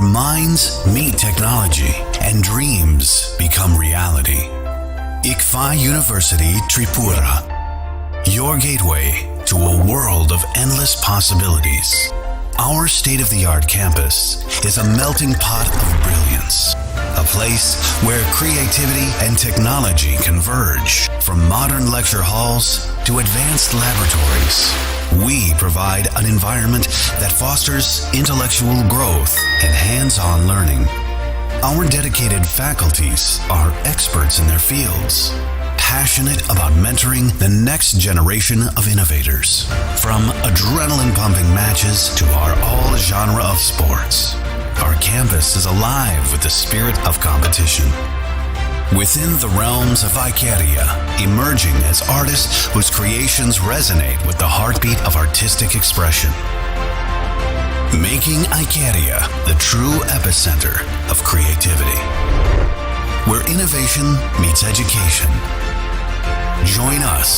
minds meet technology and dreams become reality. ICFA University Tripura, your gateway to a world of endless possibilities. Our state-of-the-art campus is a melting pot of brilliance, a place where creativity and technology converge. From modern lecture halls to advanced laboratories, we provide an environment that fosters intellectual growth and hands-on learning. Our dedicated faculties are experts in their fields, passionate about mentoring the next generation of innovators. From adrenaline-pumping matches to our all-genre of sports, our campus is alive with the spirit of competition. Within the realms of Icaria, emerging as artists whose creations resonate with the heartbeat of artistic expression. Making Icaria the true epicenter of creativity, where innovation meets education. Join us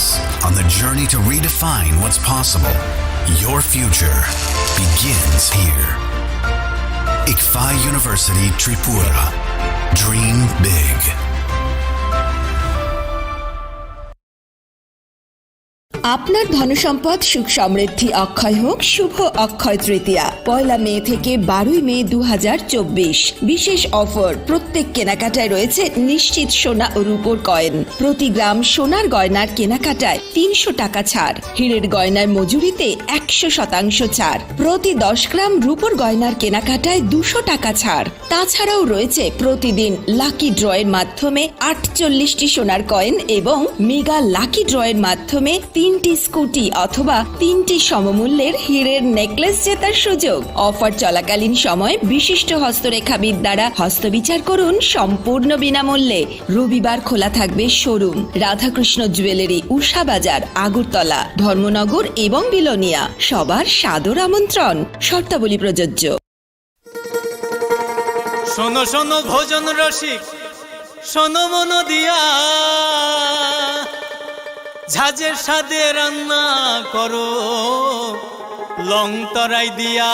on the journey to redefine what's possible. Your future begins here. ICFA University Tripura. Dream big. আপনার ধনসম্পদ সুখ সমৃদ্ধি অক্ষয় হোক। শুভ অক্ষয় তৃতীয়া 1 মে থেকে 12 মে 2024। বিশেষ offer, প্রত্যেক কেনাকাটায় রয়েছে নিশ্চিত সোনা ও রূপোর কয়েন। প্রতি গ্রাম সোনার গয়নার কেনাকাটায় 300 টাকা ছাড়। হীরের গয়নার মজুরিতে 100% ছাড়। প্রতি 10 গ্রাম রূপোর গয়নার কেনাকাটায় 200 টাকা ছাড়। তাছাড়াও রয়েছে প্রতিদিন লাকি ড্রয়ের মাধ্যমে 48টি সোনার কয়েন এবং মেগা লাকি ড্রয়ের মাধ্যমে 3টি স্কুটি অথবা 3টি সমমূল্যের হীরের নেকলেস জেতার সুযোগ। অফার চলাকালীন সময় বিশিষ্ট হস্তরেখাবিদ দ্বারা হস্তবিচার করুন সম্পূর্ণ বিনামূল্যে। রবিবার খোলা থাকবে শোরুম। রাধাকৃষ্ণ জুয়েলারি, উষা বাজার, আগরতলা, ধর্মনগর এবং বিলোনিয়া। সবার সাদর আমন্ত্রণ। শর্তাবলী প্রযোজ্য। শোনো শোনো ভোজন রসিক, শোনো মন দিয়া, ঝাঁঝের সাদে রান্না করো লং তরাই দিয়া।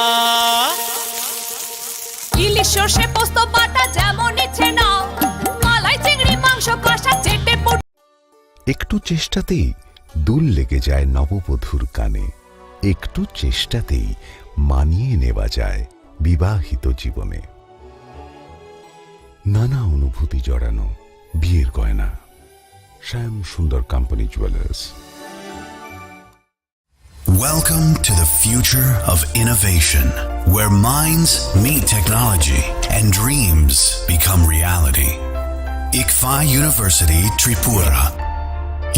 ইলিশ সর্ষে পোস্ত বাটা যেমন ইচ্ছে নাও, মালাই চিংড়ি মাংস কষা চেটে পুটে। একটু চেষ্টাতেই দুল লেগে যায় নববধূর কানে, একটু চেষ্টাতেই মানিয়ে নেওয়া যায় বিবাহিত জীবনে। নানা অনুভূতি জড়ানো বিয়ের গয়না। শ্যাম সুন্দর company jewellers. Welcome to the future of innovation, where minds meet technology and dreams become reality. ICFA University Tripura,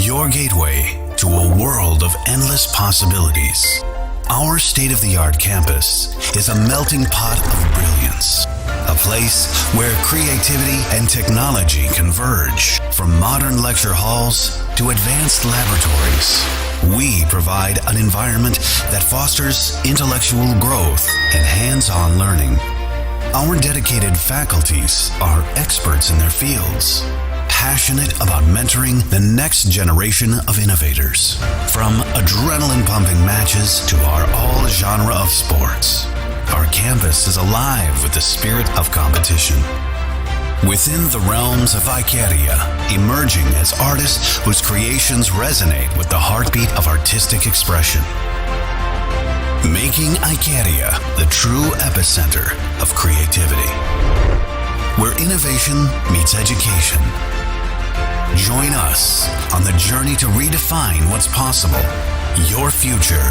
your gateway to a world of endless possibilities. Our state-of-the-art campus is a melting pot of brilliance, a place where creativity and technology converge. From modern lecture halls to advanced laboratories, we provide an environment that fosters intellectual growth and hands-on learning. Our dedicated faculties are experts in their fields, passionate about mentoring the next generation of innovators. From adrenaline-pumping matches to our all-genre of sports, our campus is alive with the spirit of competition. Within the realms of Icaria, emerging as artists whose creations resonate with the heartbeat of artistic expression. Making Icaria the true epicenter of creativity, where innovation meets education. Join us on the journey to redefine what's possible. Your future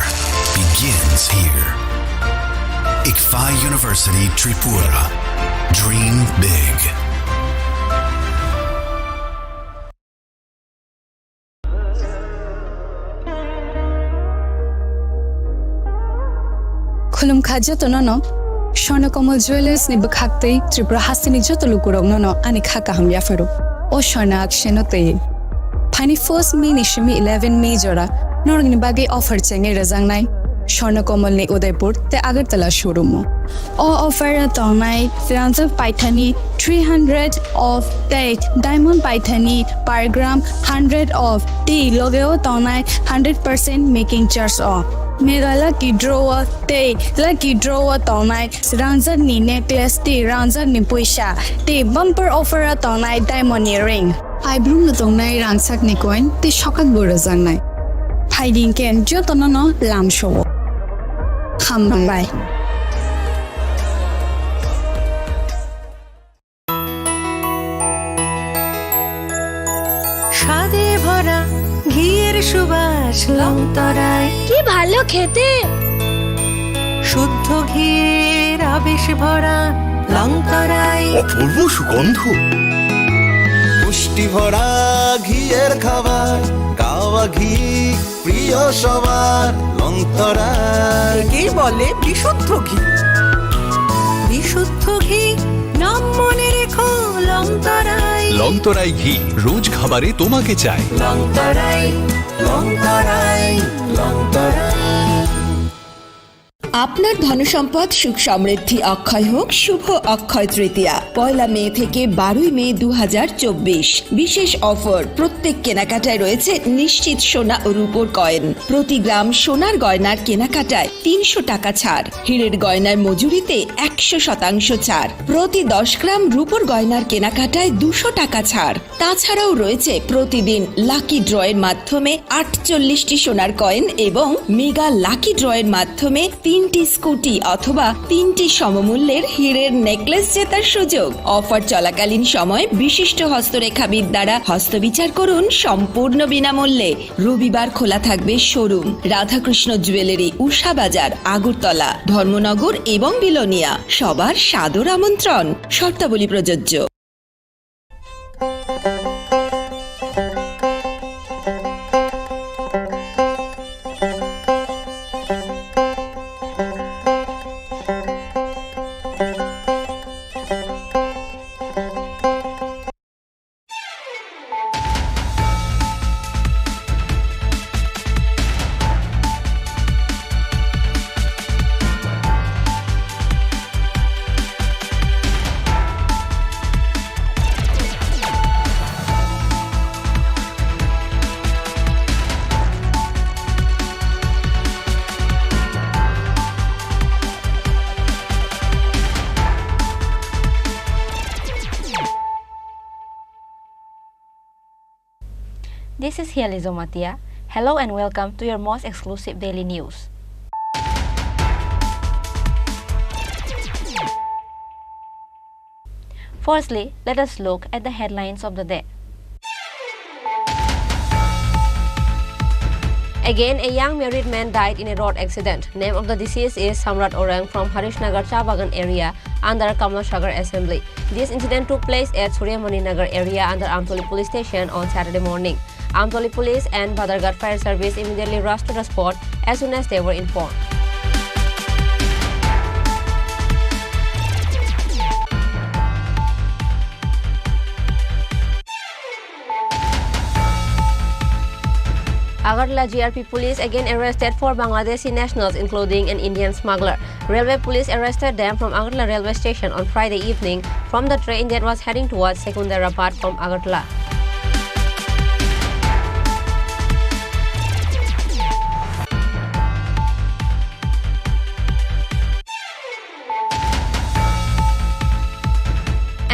begins here. ICFA University Tripura. Dream big. Khulum khajja to no Shornakomal Jewelers ni bakhaktei Tripura hasini joto lukurog no ani khaka ham yafaro o shorna akshenote Pani first May ni shimi 11 May jora norgni bage offer chenge rajangnai Shornakomal ni Udaipur te Agartala showroom o offer tongnai Firanza Paithani 300 of date diamond Paithani per gram 100 of tea logeo tongnai 100% making charge off Mega lucky drawer te lucky drawer tonai ranzan ni necklace te ranzan ni puisha te bumper offer a tonai diamond earring. I bloom the tonai ransak ni coin te shokat burazang nai. Hiding ken jotonono lam show. Bye. স্বাদে ভরা ঘিয়ের সুবাস লংতরায় কি ভালো খেতে শুদ্ধ ঘিয়ের আবেশ ভরা লংতরায় অপূর্ব সুগন্ধ পুষ্টি ভরা ঘিয়ের খাবার গাওয়া ঘি প্রিয় সবার লংতরায় একেই বলে বিশুদ্ধ ঘি বিশুদ্ধ ঘি নাম মনে রেখো লংতরায় লংতরাই ঘি রোজ খাবারে তোমাকে চাই লংতরায় লংতরায় লংতরায় আপনার ধনসম্পদ সুখ সমৃদ্ধি অক্ষয় হোক শুভ অক্ষয় তৃতীয়া 1 মে থেকে 12 মে 2024 বিশেষ অফার প্রত্যেক কেনাকাটায় রয়েছে নিশ্চিত সোনা ও রূপোর কয়েন প্রতি গ্রাম সোনার গয়নার কেনাকাটায় 300 টাকা ছাড় হীরের গয়নার মজুরিতে 100% ছাড় প্রতি 10 গ্রাম রূপোর গয়নার কেনাকাটায় 200 টাকা ছাড় তাছাড়াও রয়েছে প্রতিদিন লাকি ড্রয়ের মাধ্যমে 48টি সোনার কয়েন এবং মেগা লাকি ড্রয়ের মাধ্যমে 3টি স্কুটি অথবা 3টি সমমূল্যের হীরের নেকলেস জেতার সুযোগ অফার চলাকালীন সময় বিশিষ্ট হস্তরেখাবিদ দ্বারা হস্তবিচার করুন সম্পূর্ণ বিনামূল্যে রবিবার খোলা থাকবে শোরুম রাধাকৃষ্ণ জুয়েলারি উষা বাজার আগরতলা ধর্মনগর এবং বিলোনিয়া সবার সাদর আমন্ত্রণ শর্তাবলী প্রযোজ্য This is Hiali Zomatia. Hello and welcome to your most exclusive daily news. Firstly, let us look at the headlines of the day. Again, a young married man died in a road accident. Name of the deceased is Samrat Orang from Harishnagar Chabagan area under Kamlashagar Assembly. This incident took place at Suryamani Nagar area under Amtoli Police Station on Saturday morning. Amtoli Police and Badarghat Fire Service immediately rushed to the spot as soon as they were informed. Agartala GRP police again arrested 4 Bangladeshi nationals including an Indian smuggler. Railway police arrested them from Agartala railway station on Friday evening from the train that was heading towards Secunderabad from Agartala.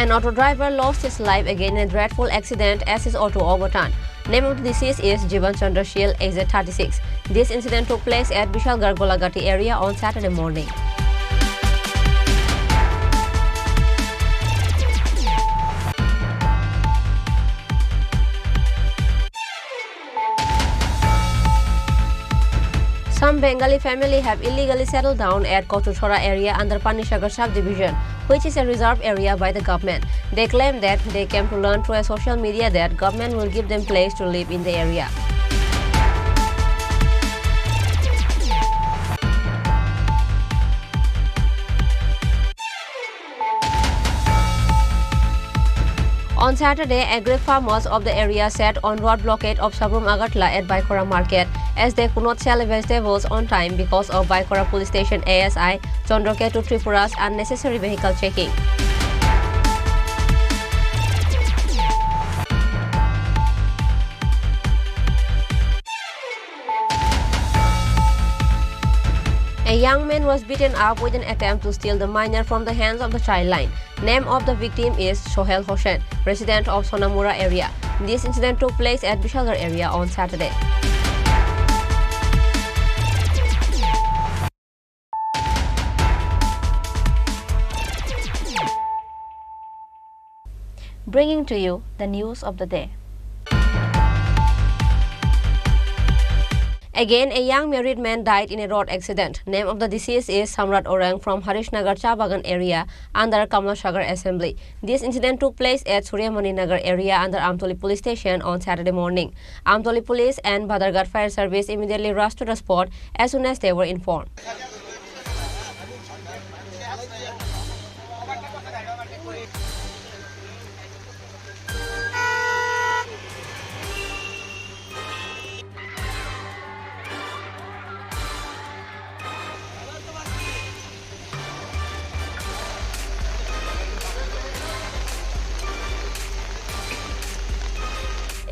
An auto driver lost his life again in a dreadful accident as his auto overturned. Name of the deceased is Jivan Chandra Shil, aged 36. This incident took place at Bishalgarh Golagati area on Saturday morning. Some Bengali family have illegally settled down at Kotuchora area under Panishagar subdivision, which is a reserve area by the government. They claim that they came to learn through a social media that government will give them place to live in the area. On Saturday, agri farmers of the area set on road blockade of Sabrum Agartala at Baikora market as they could not sell vegetables on time because of Baikora police station ASI Chandroketu Tripura's unnecessary vehicle checking. A young man was beaten up with an attempt to steal the minor from the hands of the child line. Name of the victim is Sohail Hossain, resident of Sonamura area. This incident took place at Bishalgarh area on Saturday. Bringing to you the news of the day. Again, a young married man died in a road accident. Name of the deceased is Samrat Orang from Harishnagar Chabagan area under Kamlashagar Assembly. This incident took place at Suryamani Nagar area under Amtoli Police Station on Saturday morning. Amtoli Police and Badargarh Fire Service immediately rushed to the spot as soon as they were informed.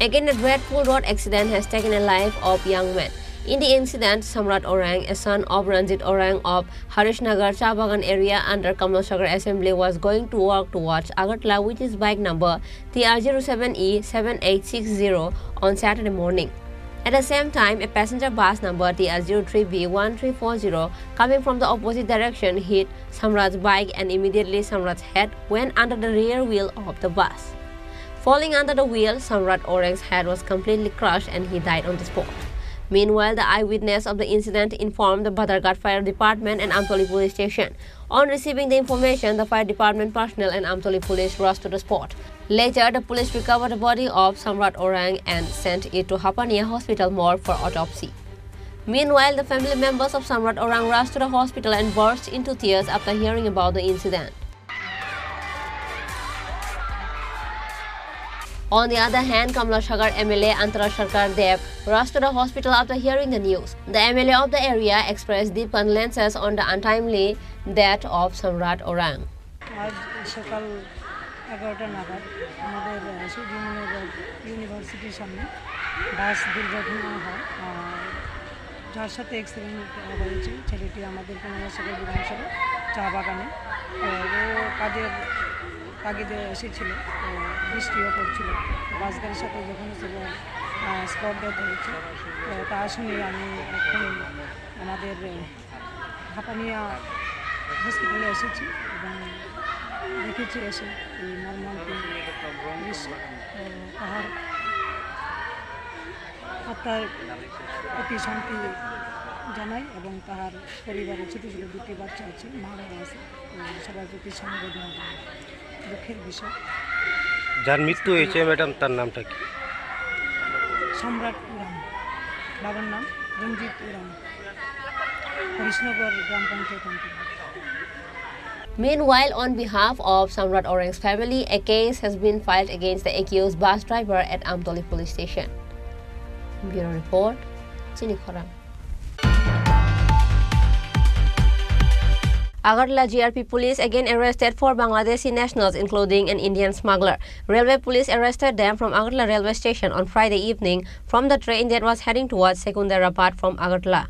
Again, a dreadful road accident has taken the life of young man. In the incident, Samrat Orang, a son of Ranjit Orang of Harishnagar Chabagan area under Kamlashagar Assembly, was going to work towards Agartala with his bike number TR07E7860 on Saturday morning. At the same time, a passenger bus number TR03B1340 coming from the opposite direction hit Samrat's bike and immediately Samrat's head went under the rear wheel of the bus. Falling under the wheel, Samrat Orang's head was completely crushed and he died on the spot. Meanwhile, the eyewitness of the incident informed the Badargarh Fire Department and Amtoli Police Station. On receiving the information, the fire department personnel and Amtoli Police rushed to the spot. Later, the police recovered the body of Samrat Orang and sent it to Hapania Hospital morgue for autopsy. Meanwhile, the family members of Samrat Orang rushed to the hospital and burst into tears after hearing about the incident. On the other hand, Kamlashagar MLA Antara Sarkar Dev rushed to the hospital after hearing the news. The MLA of the area expressed deep condolences on the untimely death of Samrat Orang. আজ সকাল 11টা নাগাদ আমাদের সুরিয়ামনি ইউনিভার্সিটির সামনে বাস দুর্ঘটনা হয়, যার সাথে অ্যাক্সিডেন্ট হয়েছে। ছেলেটি আমাদের কমলাশাগর বিধানসভা চা বাগানে ও কাজে এসেছিল, বৃষ্টিও পড়ছিল। বাস গাড়ির সাথে যখন স্পট ডেথ হয়েছে, তা শুনে আমি এখন আমাদের হাপানিয়া হসপিটালে এসেছি এবং দেখেছি এসে এই মর্মান্তিক দৃশ্য। তাহার আত্মার প্রতি শান্তি জানাই এবং তাহার পরিবারে ছোটো ছোটো দুটি বাচ্চা আছে, মারা আছে, সবার প্রতি সমবেদনা জানাই। দুঃখের বিষয়। যার মৃত্যু হয়েছে ম্যাডাম, তার নামটা কি? সম্রাট উরাম, বাবার নাম রঞ্জিত উরাম, হরিশনগর গ্রাম পঞ্চায়েত অন্তর্গত। Meanwhile, on behalf of Samrat Orang's family, a case has been filed against the accused bus driver at Amtoli Police Station. Bureau Report, Chini Khorang. Agartala GRP police again arrested 4 Bangladeshi nationals including an Indian smuggler. Railway police arrested them from Agartala railway station on Friday evening from the train that was heading towards Secunderabad from Agartala.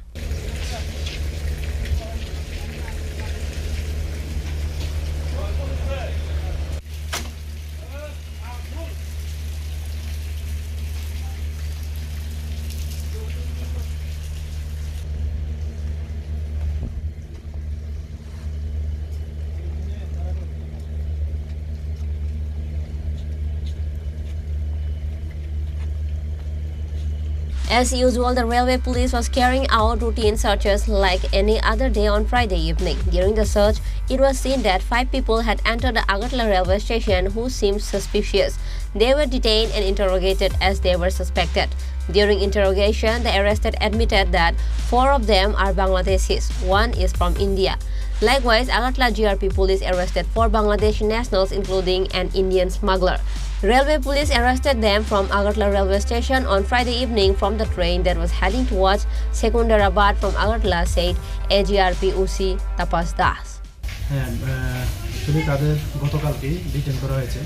As usual, the railway police was carrying out routine searches like any other day on Friday evening. During the search, it was seen that 5 people had entered the Agartala railway station who seemed suspicious. They were detained and interrogated as they were suspected. During interrogation, the arrested admitted that 4 of them are Bangladeshis, 1 is from India. Likewise, Agartala GRP police arrested 4 Bangladeshi nationals including an Indian smuggler. Railway police arrested them from Agartala railway station on Friday evening from the train that was heading towards Secunderabad from Agartala, said AGRP UC Tapas Das. তাদের গতকালকে detain করা হয়েছে।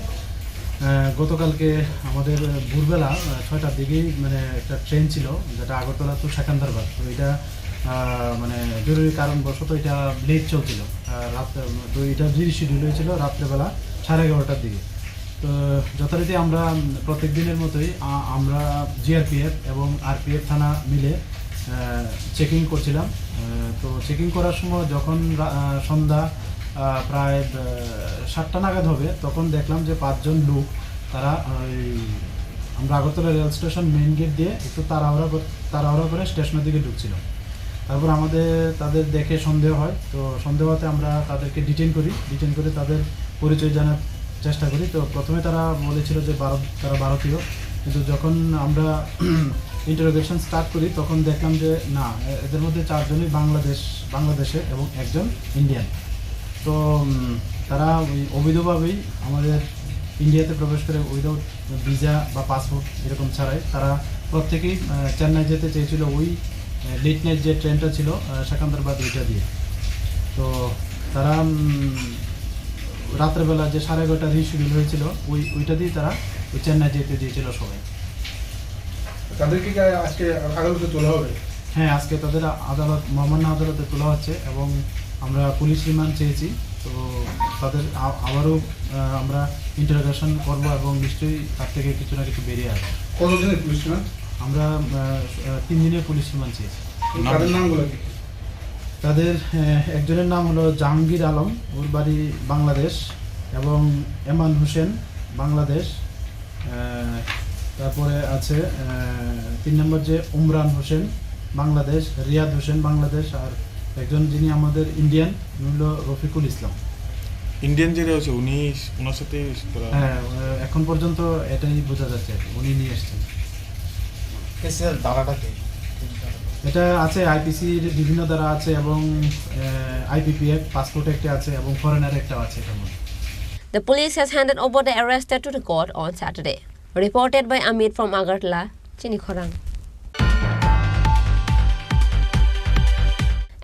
গতকালকে আমাদের ভোরবেলা 6টার দিকে মানে একটা ট্রেন ছিল যেটা আগরতলা টু সেকেন্দ্রাবাদ, তো এটা মানে জরুরি কারণবশত এটা লেট চলছিল রাত, তো এটা রিশিডিউল হয়েছিল রাত্রেবেলা 11:30টার দিকে। তো যথারীতি আমরা প্রত্যেক দিনের মতোই আমরা জিআরপিএফ এবং আরপিএফ থানা মিলে চেকিং করছিলাম। তো চেকিং করার সময় যখন সন্ধ্যা প্রায় 7টা নাগাদ হবে, তখন দেখলাম যে 5 জন লোক তারা আমরা Agartala rail station main gate দিয়ে একটু তাড়াহুড়া করে স্টেশনের দিকে ঢুকছিল। তারপর তাদের দেখে সন্দেহ হয়, তো সন্দেহ হতে আমরা তাদেরকে ডিটেইন করে তাদের পরিচয় জানার চেষ্টা করি। তো প্রথমে তারা বলেছিল যে তারা ভারতীয়, কিন্তু যখন আমরা ইন্টারোগেশন স্টার্ট করি তখন দেখলাম যে না, এদের মধ্যে 4 জনই বাংলাদেশে এবং 1 জন ইন্ডিয়ান। তো তারা অবৈধভাবেই আমাদের ইন্ডিয়াতে প্রবেশ করে উইদাউট ভিসা বা পাসপোর্ট এরকম ছাড়াই তারা প্রত্যেকেই চেন্নাই যেতে চেয়েছিল ওই লেট নাইট যে ট্রেনটা ছিল সেকেন্দ্রাবাদ ওইটা দিয়ে। তো তারা রাত্রেবেলা যে 11:30 রিশিডিউল হয়েছিল ওইটা দিয়ে তারা ওই চেন্নাই যেতে দিয়েছিল সবাই। তাদেরকে আজকে আদালতে তোলা হবে? হ্যাঁ, আজকে তাদের মহামান্য আদালতে তোলা হচ্ছে এবং আমরা পুলিশ রিমান্ড চেয়েছি। তো তাদের আবারও আমরা ইন্টারোগেশন করব এবং নিশ্চয়ই তার থেকে কিছু না কিছু বেরিয়ে আসবে। কতদিনের পুলিশ রিমান্ড? আমরা 3 দিনের পুলিশ রিমান্ড চেয়েছি। তাদের নামগুলো কি? তাদের একজনের নাম হলো জাহাঙ্গীর আলম, ওর বাড়ি বাংলাদেশ, এবং এমান হোসেন বাংলাদেশ। তারপরে আছে 3 নম্বর যে উমরান হোসেন বাংলাদেশ, রিয়াদ হোসেন বাংলাদেশ, আর একজন যিনি আমাদের ইন্ডিয়ান হলো রফিকুল ইসলাম। ইন্ডিয়ান যেটা হচ্ছে ওনার সাথে? হ্যাঁ, এখন পর্যন্ত এটাই বোঝা যাচ্ছে, উনি নিয়ে এসছেন। ধারাটা কি? এটা আছে আইপিসির বিভিন্ন ধারা আছে এবং আইপিপিএফ পাসপোর্ট একটা আছে এবং ফরেনার একটা আছে এটার মধ্যে। The police has handed over the arrested to the court on Saturday. Reported by Amit from Agartala, Chinikhorang.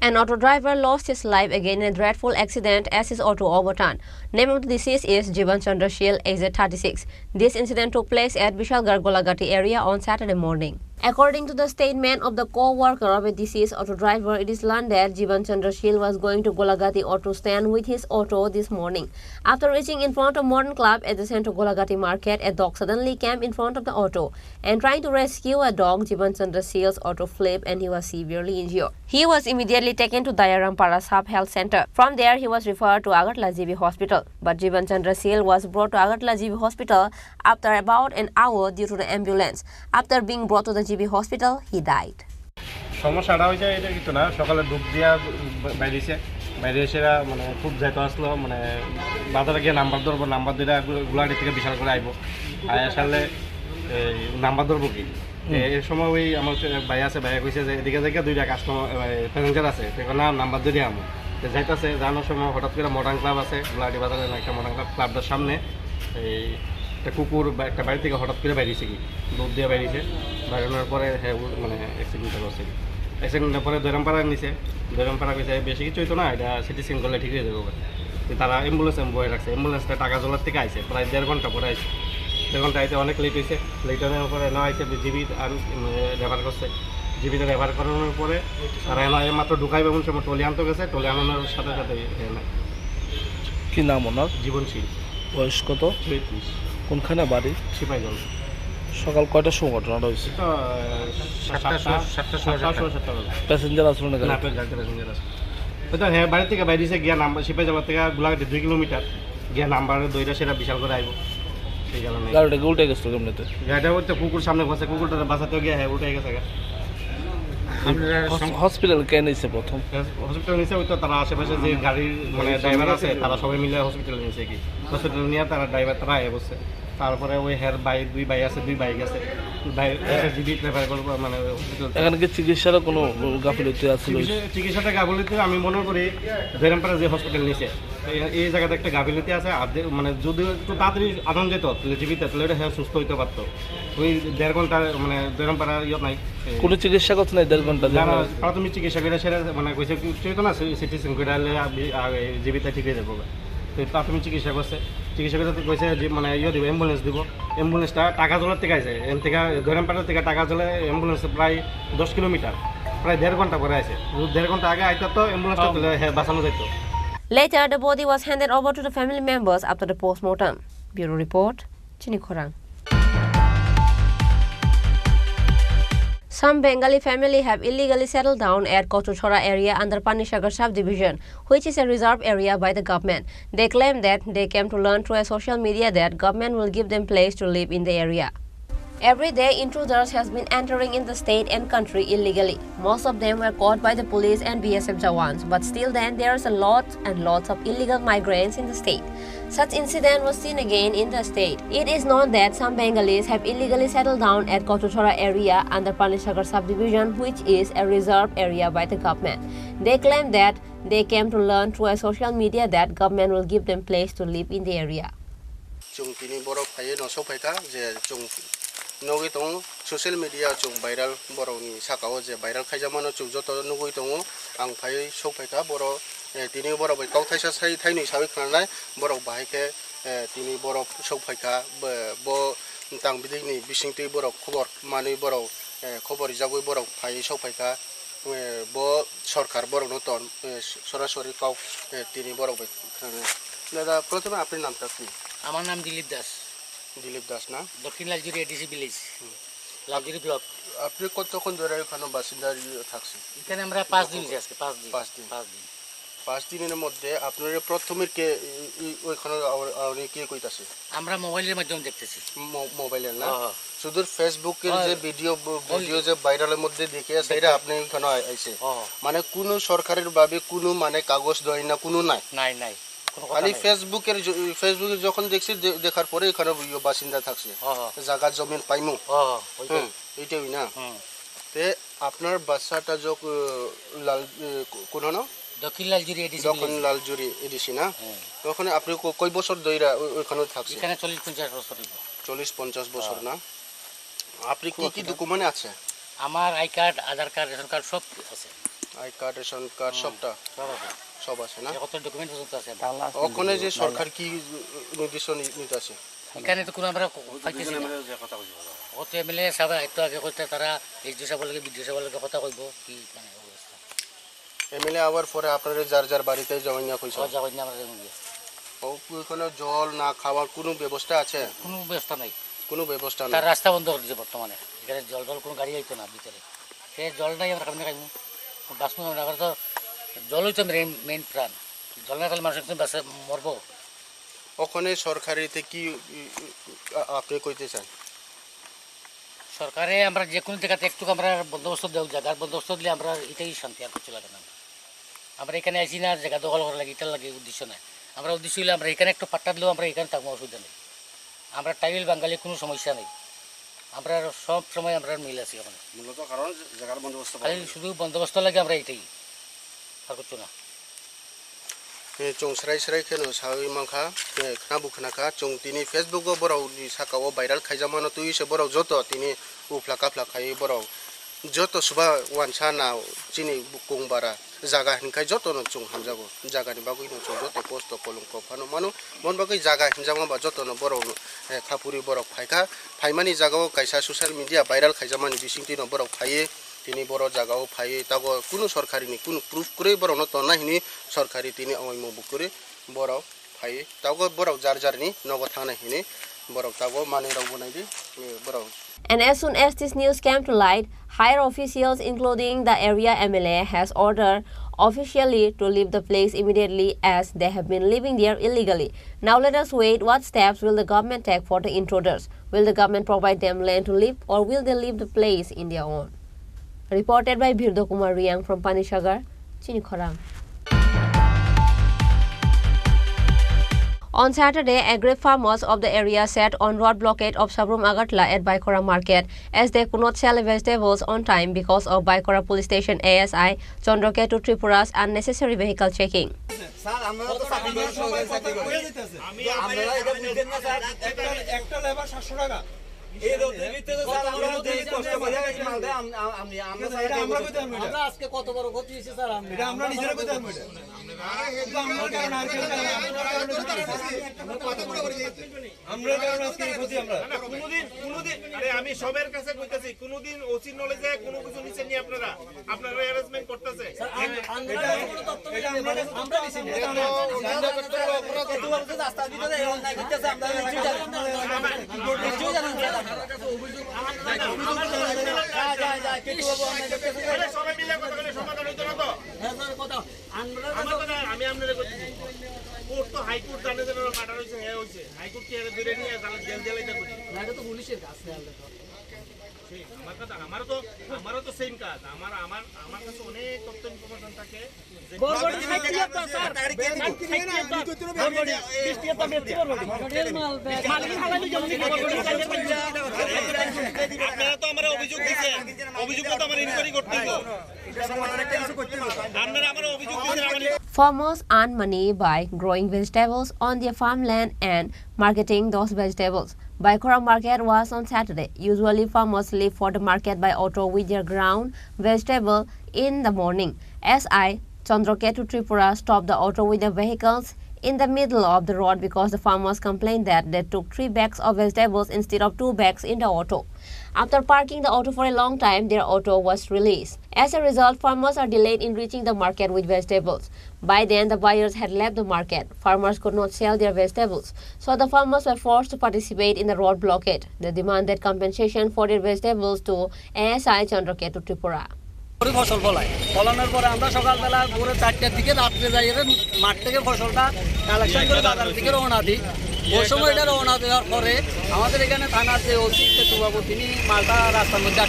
An auto driver lost his life again in a dreadful accident as his auto overturned. Name of the deceased is Jivan Chandra Shil, aged 36. This incident took place at Vishalgarh Golagati area on Saturday morning. According to the statement of the co-worker of a deceased auto driver, it is learned that Jivan Chandra Shil was going to Golagati auto stand with his auto this morning. After reaching in front of Modern Club at the Central Golagati market, a dog suddenly came in front of the auto and trying to rescue a dog, Jivan Chandra Shil's auto flipped and he was severely injured. He was immediately taken to Dayarampara Sub Health Center. From there, he was referred to Agartala GB Hospital. But Jivan Chandra Shil was brought to Agartala GB Hospital after about an hour due to the ambulance. After being brought to the GB Hospital, he died. সমস্যাটা হয়েছে এটা কিছু না, সকালে ডুব দিয়া বাইরে এসে মানে খুব যাইতে আসলো, মানে বাজারে গিয়ে নাম্বার ধরবো, নাম্বার দিলে গুলাহাটি থেকে বিশাল করে আইবো, আসলে নাম্বার ধরবো কি এই সময় ওই আমার ভাই আছে, ভাইয়া কইছে যে এদিকে থেকে 2টা কাস্টমার প্যাসেঞ্জার আছে, না নাম্বার দিয়ে আমো যাইতেছে। জানার সময় হঠাৎ করে মডার্ন ক্লাব আছে গুলাহাটি বাজারে একটা মডার্ন ক্লাবটার সামনে এই একটা কুকুর বা একটা বাড়ি থেকে হঠাৎ করে বাইরেছে কি দুধ দিয়ে বাইরেছে, বাইরানোর পরে হ্যাঁ মানে অ্যাক্সিডেন্টটা করছে। অ্যাক্সিডেন্টের পরে দৈরামপাড়া নিছে, দৈরামপাড়া কইছে বেশি কিছু হইতো না, এটা সিটি স্ক্যান করলে ঠিক হয়ে যাবে। তারা অ্যাম্বুলেন্স বয়ে রাখছে, অ্যাম্বুলেন্সটা টাকাজোলার থেকে আইছে, প্রায় 1.5 ঘন্টা পরে আইছে। 1.5 ঘন্টা আইতে অনেক লেট হয়েছে, লেট হওয়ার পরে না আইছে জিবি রেফার করছে। জিবিতে রেফার করানোর পরে তারা মাত্র ঢুকাইবে এমন সময় টলি আনতে গেছে, টলি আনানোর সাথে সাথে কি নাম ওনার? জীবনশীল। বয়স কত? 33। কোনখানে বাড়ি? সিপাহীগঞ্জ। সকাল কয়টার সময় ঘটনাটা হয়েছে? 7টা। প্যাসেঞ্জার আসলো না? না, প্যাসেঞ্জার আছে। তো হ্যাঁ, বাড়ি থেকে বাইরেছে গিয়া নাম্বার সিপাহীজলা থেকে গোলাঘাটি 2 কিলোমিটার গিয়া নাম্বারের দইটা সেটা বিশাল করে আইব। সেই কারণে গাড়িটাকে উল্টে গেছিল কেমনিতে? গাড়িটা হচ্ছে কুকুর সামনে বসে, কুকুরটা বাঁচাতে গিয়ে হ্যাঁ উল্টে গেছে। হসপিটাল কে নিয়েছে প্রথম? হসপিটাল নিয়েছে ওই তো তারা আশেপাশে যে গাড়ির মানে ড্রাইভার আছে তারা সবাই মিলে হসপিটালে নিয়েছে কি, হসপিটালে নিয়ে তারা ড্রাইভার তারা আয় বসছে। তারপরে ওই হের বাইক 2 বাইক আছে, 2 বাইক আছে, জিবি প্রেফার করবো মানে হসপিটাল। এখানে কি চিকিৎসারও কোনো গাফিলতি আছে? চিকিৎসাটা গাফিলতি আমি মনে করি দৈরামপাড়া যে হসপিটাল নিয়েছে এই জায়গাতে একটা গাফিলতি আছে। আর মানে যদি একটু তাড়াতাড়ি আনন্দ যেত জীবিত তাহলে এটা হ্যাঁ সুস্থ হইতে পারতো। ওই 1.5 ঘন্টা মানে দৈরামপাড়া ইয়ে নাই, কোনো চিকিৎসা করছে না 1.5 ঘন্টা? প্রাথমিক চিকিৎসা করে সেটা মানে কইছে হইতো না, সিটি স্ক্যান করে জীবিত ঠিক হয়ে যাবো। তো প্রাথমিক চিকিৎসা করছে, চিকিৎসা করে কইছে যে মানে ইয়ে দিব, অ্যাম্বুলেন্স দিব। অ্যাম্বুলেন্সটা টাকাজোলার থেকে আছে, এন থেকে দৈরামপাড়ার থেকে টাকাজোলে অ্যাম্বুলেন্স প্রায় 10 কিলোমিটার। প্রায় 1.5 ঘন্টা পরে আসে 1.5 ঘন্টা আগে আইতো তো অ্যাম্বুলেন্সটা তুলে বাঁচানো যেত। Later, the body was handed over to the family members after the post-mortem. Bureau Report, Chini Khorang. Some Bengali family have illegally settled down at Kochuchora area under Panishagar subdivision, which is a reserve area by the government. They claim that they came to learn through a social media that government will give them place to live in the area. Every day, intruders has been entering in the state and country illegally. Most of them were caught by the police and BSF Jawans, but still then there is a lot and lots of illegal migrants in the state. Such incident was seen again in the state. It is known that some Bengalis have illegally settled down at Kochuchora area under Panishagar subdivision, which is a reserve area by the government. They claim that they came to learn through a social media that government will give them place to live in the area. Nugui tong social media chung viral borong sakao je viral khaijamano chung joto nugui tong ang phai sok phaita boro tini boro bai kau thaisa sai thaini sabi khanai boro bahai ke tini boro sok phaika bo tang bidini bisingti boro khobor mani boro khobor jagui boro phai sok phaika bo সরকার বড় নতুন সরাসরি cow তিনি বড় bai দাদা প্রথমে আপনার নামটা কি? আমার নাম দিলীপ দাস। দিলীপ দাস না, দক্ষিণ Laljuri ADC village, Laljuri block. আপনি কতক্ষণ ধরে এখানে বাসিন্দা থাকছেন? এখানে আমরা 5 দিন আজকে 5 দিনের মধ্যে আপনার প্রথমে কে ওইখানে আপনি কি কইতাছে? আমরা মোবাইলের মাধ্যমে দেখতেছি। মোবাইলের না, শুধু ফেসবুকের যে ভিডিও যে ভাইরালের মধ্যে দেখে সেটা আপনি এখানে আইছে, মানে কোনো সরকারের ভাবে কোনো মানে কাগজ দেয় না, কোনো নাই? নাই খালি ফেসবুকে যখন দেখছি দেখার পরে এখানে বাসিন্দা থাকছে, জায়গা জমিন পাইমু এইটাই না। তে আপনার বাচ্চাটা লাল কোন না দক্ষিণ লালজুরি এডিসি না, তখন আপনি কয় বছর ধরে ওইখানে থাকছেন? এখানে 40-50 বছর না। আপনি কি কি ডকুমেন্ট আছে? আমার I card, Aadhaar card, ration card সব আছে। আই কার্ড, রেশন কার্ড সবটা সব আছে না? কত ডকুমেন্ট আছে? ওখানে যে সরকার কি নির্দেশ নিতে আছে? এখানে তো কোনো আমরা পাইতেছি না। অত এমএলএ সাহেব একটু আগে কইতে তারা এইচডি সাহেব লাগে, বিডিও সাহেব লাগে কথা কইব কি মানে অবস্থা। এমএলএ আবার পরে আপনারা যার বাড়িতে জমাই না কইছো? জমাই না আমরা জমাই। ওখানে জল না খাওয়ার কোনো ব্যবস্থা আছে? কোনো ব্যবস্থা নাই। কোনো ব্যবস্থা নাই। তার রাস্তা বন্ধ করে দিয়েছে বর্তমানে। এখানে জল কোনো গাড়ি আইতো না ভিতরে। সে জল নাই আমরা কেমনে খাইবো? বাসমু আমরা তো জলই তো মেইন প্রাণ। জল না খাইলে মানুষ বাসে মরবো। ওখানে সরকারিতে কি আপনি কইতে চান? সরকারে আমরা যে কোনো জায়গাতে একটু আমরা বন্দোবস্ত দেব, জায়গার বন্দোবস্ত দিলে আমরা এটাই শান্তি, আর কিছু লাগে না। আমরা এখানে আসি না জায়গা দখল করা লাগে, এটার লাগে উদ্দেশ্য নাই। আমরা উদ্দেশ্য হলে আমরা এখানে একটু পাট্টা দিলেও আমরা এখানে থাকবো, অসুবিধা নেই। আমরা টাইল বাঙালি কোনো সমস্যা নেই, আমরা সব সময় আমরা মিল আছি ওখানে। মূলত কারণ জায়গার বন্দোবস্ত শুধু বন্দোবস্ত লাগে, আমরা এটাই, আর কিছু না। চং সেরাই খেলো সাবি মাখা খানা বুখানাখা চং তিনি ফেসবুকও বড়াও সাকাও ভাইরাল খাইজামানো তুই সে বড়াও যত তিনি উফলা কাফলা খাই বড়াও যত সুবা ওয়ানসা না চিনি বুকুং বারা জায়গা হিনখাই যত চং হামজাগো জায়গানি বাগুই চং যত পোস্ট কলঙ্ক ফানো মানো মন বাগুই জায়গা হিনজামা বা যত বড়াও খাপুরি বড়াও ফাইখা ফাইমানি জায়গাও কাইসা সোশ্যাল মিডিয়া ভাইরাল খাইজামানি বিসিংতি বড়াও ফাইয়ে তিনি বড় জায়গাও ফাইয়ে তাগো কোনো সরকারিনি কোনো প্রুফ করে বড় নত নাহিনি সরকারি তিনি অমুক করে বড় ফাইয়ে তাগো বড় যারনি নগ থানা হিনি বড় তাগো মানে রাও বনাইদি বড়। And as soon as this news came to light, higher officials including the area MLA has ordered officially to leave the place immediately as they have been living there illegally. Now let us wait what steps will the government take for the intruders. Will the government provide them land to live or will they leave the place in their own? Reported by Birdo Kumar Riang from Panishagar, Chini Khorang. On Saturday, agri farmers of the area set on road blockade of Sabrum Agartala at Baikora market as they could not sell vegetables on time because of Baikora police station ASI Chandroketu Tripura's unnecessary vehicle checking. এই রোদের ভিতরে sir আমরা দেই কষ্ট করে মাল দেয় আমরা কইতে পারবো আমরা আজকে কত বড় ক্ষতি হইছে স্যার এটা আমরা নিজেরা কইতে পারবো এটা আমরা কারণ আর কেউ আমরা কত বড় আমরা কারণ আজকে এই ক্ষতি আমরা কোনোদিন আরে আমি সবার কাছে কইতাছি কোনোদিন ওসি নলেজে কোনো কিছু নিছেন নি আপনারা অ্যারেঞ্জমেন্ট করতেছে আমরা নিছি রাস্তার ভিতরে অন্যায় করতেছে আমরা নিশ্চয়ই জানেন সবাই মিলে কথা বলে সমাধান হইতো না তো আমি আপনাদের কোর্ট তো হাইকোর্ট জানে যে মার্ডার হয়েছে হ্যাঁ হয়েছে হাইকোর্ট কি আগে ধরে নিয়ে জেল জেলাইতে করি না এটা তো পুলিশের কাজ আমারও তো সেম কাজ আমার কাছে অনেক তথ্য ইনফরমেশন থাকে আপনারা তো আমার অভিযোগ দিচ্ছেন অভিযোগটা তো আমার ইনকোয়ারি করতে হবে আপনারা আমার অভিযোগ দিচ্ছেন Farmers earn money by growing vegetables on their farmland and marketing those vegetables. Baikora market was on Saturday. Usually farmers leave for the market by auto with their ground vegetable in the morning. SI Chandraketu Tripura stopped the auto with the vehicles in the middle of the road because the farmers complained that they took 3 bags of vegetables instead of 2 bags in the auto. After parking the auto for a long time, their auto was released. As a result, farmers are delayed in reaching the market with vegetables. By then, the buyers had left the market. Farmers could not sell their vegetables, so the farmers were forced to participate in the road blockade. They demanded compensation for their vegetables to ASI Chandraketu Tripura. ফসল ফলানোর পরে আমরা সকালবেলা ভোরে 4টার দিকে রাত্রে যাই মাঠ থেকে ফসলটা কালেকশন করে বাজার দিকে রওনা দিই ওই সময় এটা রওনা দেওয়ার পরে আমাদের এখানে থানার যে ওসি কেতুবাবু তিনি মালটা রাস্তার মধ্যে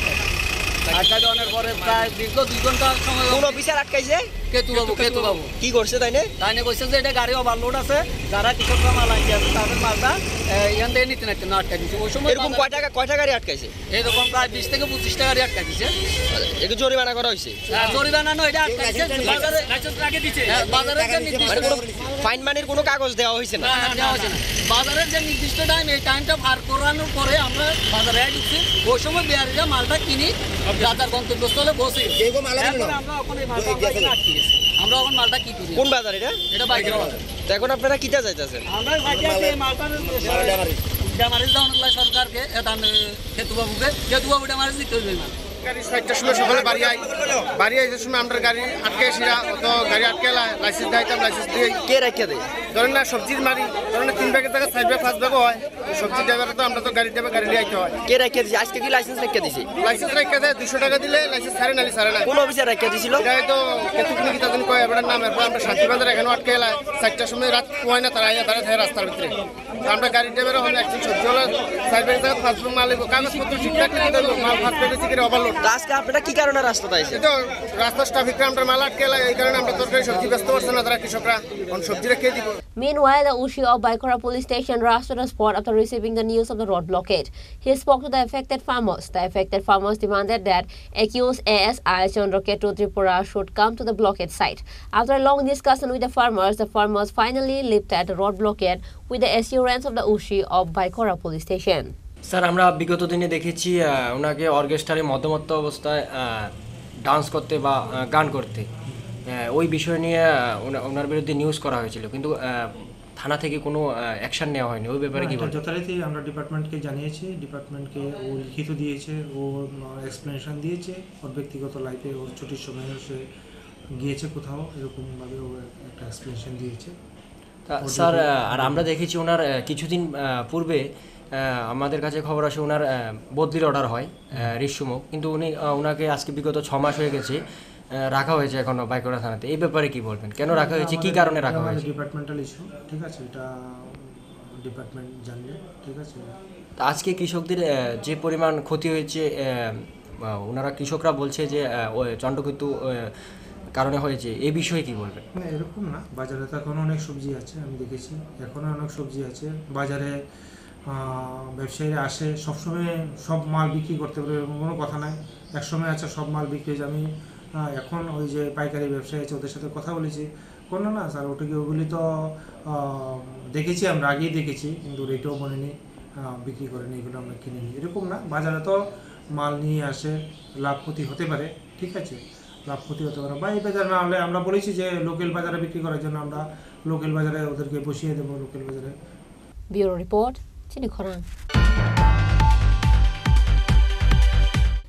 আটকা দেওয়ার পরে প্রায় দীর্ঘ 2 ঘন্টা সময় কোন অফিসার আটকাইছে কেতুবাবু কি করছে তাইনে কইছে যে এটা গাড়ি ওভারলোড আছে যারা কৃষকরা মাল আনছে তাদের মালটা এখান থেকে নিতে না আটকা দিচ্ছে ওই সময় এরকম কয়টা গাড়ি আটকাইছে এরকম প্রায় 20 থেকে 25টা গাড়ি আটকা দিচ্ছে এটা জরিমানা করা হইছে জরিমানা নয় এটা আটকাইছে বাজারে লাইসেন্স আগে দিছে বাজারে যে নির্দিষ্ট ফাইন মানির কোনো কাগজ দেওয়া হইছে না দেওয়া হইছে না বাজারের যে নির্দিষ্ট টাইম এই টাইমটা পার করানোর পরে আমরা বাজারে ঢুকছি ওই সময় বিয়ারিরা মালটা কিনি বাজার গন্তব্যস্থলে বসে আমরা ওখানে মালটা আমরা এখন মালটা কি করি কোন বাজার এটা বাইকের বাজার তো এখন আপনারা কিটা যাইতাছেন আমরা বাইকে মালটা ড্যামারেজ দাও না সরকারকে এটা কেতুবাবু ড্যামারেজ দিতে হইবে না গাড়ি 6টার সময় সকালে বাড়ি আইছে সময় আমরা গাড়ি আটকাইছিরা অত গাড়ি আটকাইলা লাইসেন্স দাইতাম লাইসেন্স দিয়ে কে রাখিয়া দেয় ধরেন না সবজির মারি ধরেন 3 ব্যাগের জায়গায় 4 ব্যাগ 5 ব্যাগ হয় সবজি ড্রাইভার তো আমরা তো গাড়ি ড্রাইভার গাড়ি নিয়ে আইতে হয় কে রাখিয়া দিছে আজকে কি লাইসেন্স রাখিয়া দিছে লাইসেন্স রাখিয়া দেয় 200 টাকা দিলে লাইসেন্স ছাড়ে না কোন অফিসার রাখিয়া দিছিল এটা তো কেতুকুনি কি তাদের কয় এবারে নাম এরপর আমরা শান্তিবাজার এখানে আটকাইলা 4টার সময় রাত হয় না তারা আইয়া দাঁড়ায় রাস্তার ভিতরে আমরা গাড়ি ড্রাইভার হন একজন সবজিওয়ালা 4 ব্যাগের জায়গায় 5 ব্যাগ মাল লিখো কাগজপত্র ঠিকঠাক লিখে দেবো মাল 5 ব্যাগের সিগারেট ওভারলোড আজকে আপনারা কি কারণে রাস্তাতে আইছে তো রাস্তা ট্রাফিক আমরা মাল আটকাইলা এই কারণে আমরা তরকারি সবজি ব্যস্ত করছে না তারা কৃষকরা কোন সবজি রেখে দিব Meanwhile, the Ushi of Baikora police station rushed to the spot after receiving the news of the road blockade. He spoke to the affected farmers. The affected farmers demanded that accused ASI Chandraketu Tripura should come to the blockade site. After a long discussion with the farmers finally lifted the road blockade with the assurance of the Ushi of Baikora police station. Sir আমরা বিগত দিনে দেখেছি ওনাকে অর্কেস্ট্রারে মধ্যমত্ত অবস্থায় dance করতে বা গান করতে ওই বিষয় নিয়ে ওনার বিরুদ্ধে নিউজ করা হয়েছিল কিন্তু থানা থেকে কোনো অ্যাকশন নেওয়া হয়নি ওই ব্যাপারে কি বলবেন যথারীতি আমরা ডিপার্টমেন্টকে জানিয়েছি ডিপার্টমেন্টকে ও লিখিত দিয়েছে ও এক্সপ্লেনেশন দিয়েছে ওর ব্যক্তিগত লাইফে ওর ছুটির সময় সে গিয়েছে কোথাও এরকমভাবে ও একটা এক্সপ্লেনেশন দিয়েছে স্যার আর আমরা দেখেছি ওনার কিছুদিন পূর্বে আমাদের কাছে খবর আসে ওনার বদলির অর্ডার হয় ঋষিমুখ কিন্তু ওনাকে আজকে বিগত 6 মাস হয়ে গেছে রাখা হয়েছে এখনো বাইকরা থানাতে এই ব্যাপারে কি বলবেন কেন রাখা হয়েছে কি কারণে রাখা হয়েছে ডিপার্টমেন্টাল ইস্যু ঠিক আছে এটা ডিপার্টমেন্ট জানবে ঠিক আছে তো আজকে কৃষকদের যে পরিমাণ ক্ষতি হয়েছে ওনারা কৃষকরা বলছে যে চন্দ্রকেতু কারণে হয়েছে এই বিষয়ে কি বলবেন না এরকম না বাজারে তো এখন অনেক সবজি আছে আমি দেখেছি এখনো অনেক সবজি আছে বাজারে ব্যবসায়ীরা আসে সবসময় সব মাল বিক্রি করতে পারে কোনো কথা নাই একসময় আছে সব মাল বিক্রি হয়েছে আমি এখন ওই যে পাইকারি ব্যবসায়ী আছে ওদের সাথে কথা বলেছি কোনো না স্যার ওটাকে ওগুলি তো দেখেছি আমরা আগেই দেখেছি কিন্তু রেটও বলেনি বিক্রি করেনি এগুলো আমরা কিনে নিই এরকম না বাজারে তো মাল নিয়ে আসে লাভ ক্ষতি হতে পারে ঠিক আছে লাভ ক্ষতি হতে পারে বা এই বাজার না হলে আমরা বলেছি যে লোকাল বাজারে বিক্রি করার জন্য আমরা লোকাল বাজারে ওদেরকে বসিয়ে দেবো লোকাল বাজারে Bureau Report, Chinikhorang.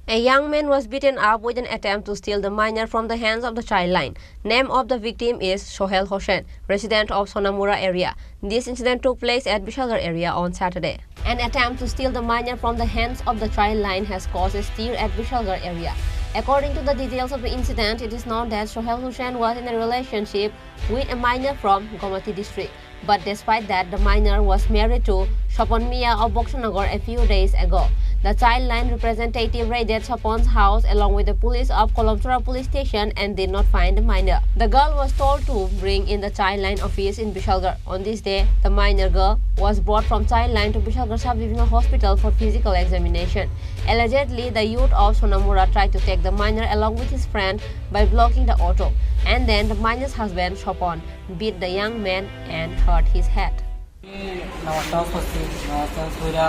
A young man was beaten up with an attempt to steal the minor from the hands of the Childline. Name of the victim is Sohail Hossain, resident of Sonamura area. This incident took place at Bishalgarh area on Saturday. An attempt to steal the minor from the hands of the Childline has caused a stir at Bishalgarh area. According to the details of the incident, it is known that Sohail Hossain was in a relationship with a minor from Gomati district. But despite that, the minor was married to Shopon Mia of Boksanagar a few days ago. The Childline representative raided Shopon's house along with the police of Kolomchura police station and did not find the minor. The girl was told to bring in the Childline office in Bishalgarh. On this day, the minor girl was brought from Childline to Bishalgarh Sub-Divisional Hospital for physical examination. Allegedly, the youth of Sonamura tried to take the minor along with his friend by blocking the auto. And then the minor's husband, Shopon, beat the young man and hurt his head. नमस्कार नमस्कार सोरा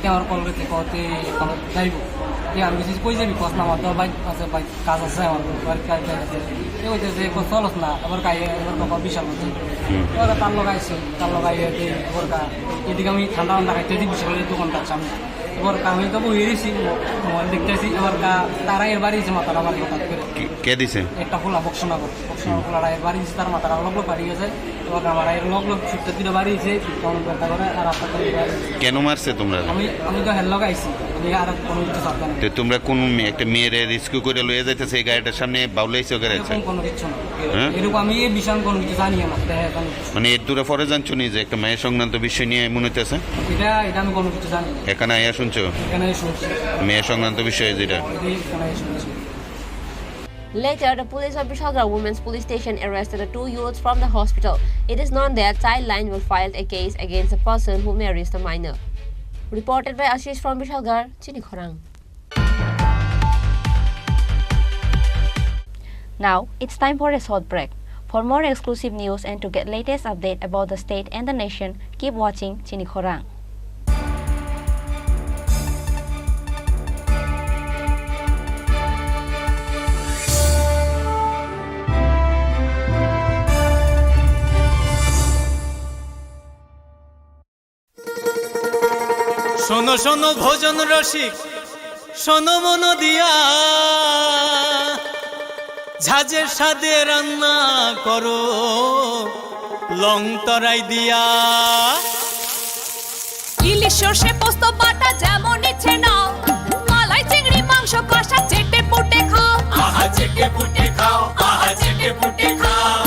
त्यहाँबाट कल गरेको थिएँ कति जाइबो त्यो हामी चाहिँ कोही चाहिँ कस्न भन्दा बाइक बाइक काज चाहिँ त्यो चाहिँ कस्तो होस् न अब काहीको विशाल हुन्छ एउटा ताल लगाइछु ताल लगायो त्यही गोर्खा यदि कमी ठन्डा भन्दा खाइ त्यति विशालले दोकान राख्छ गोर्खा हामी त हेरेছি मोबाइल देखতেছি এবার তারা এর বাড়ি যে মাথাটা বাড়ি কথা করে কে দিছে একটা ফুলা বক্সনগর ফুলাটা এর বাড়ি তার মাথাটা লগ বাড়ি গেছে এবার আমার এর লগ ছুটতে দিলে বাড়ি গেছে কোন কথা করে আর রাস্তা কেন মারছে তোমরা আমি তো হেল লাগাইছি আমি আর কোনো কিছু সাবধান তো তোমরা কোন একটা মেয়ের রেস্কিউ করে লয়ে যাইতেছে এই গাড়িটার সামনে বাউলাইছো করে আছে কোনো কিছু না এরকম আমি এই বিষয় কোনো কিছু জানি না মানে এর দূরে ফরে জানছো নি যে একটা মায়ের সংক্রান্ত বিষয় নিয়ে মনে হইতেছে এটা আমি কোনো কিছু জানি না এখানে আয়া শুনছো এখানে শুনছি মেয়ের সংক্রান্ত বিষয় যেটা Later, the police of Bishalgarh Women's Police Station arrested the two youths from the hospital. It is known that Childline will file a case against the person who marries the minor. Reported by Ashish from Bishalgarh, Chinikhorang. Now, it's time for a short break. For more exclusive news and to get latest update about the state and the nation, keep watching Chinikhorang. শোনো শোনো ভোজন রসিক শোনো মন দিয়া ঝাঁঝের স্বাদে রান্না করো লং তরাই দিয়া ইলিশ সর্ষে পোস্ত বাটা যেমন ইচ্ছে নাও মালাই চিংড়ি মাংস কষা চেটে পুটে খাও আহা চেটে পুটে খাও আহা চেটে পুটে খাও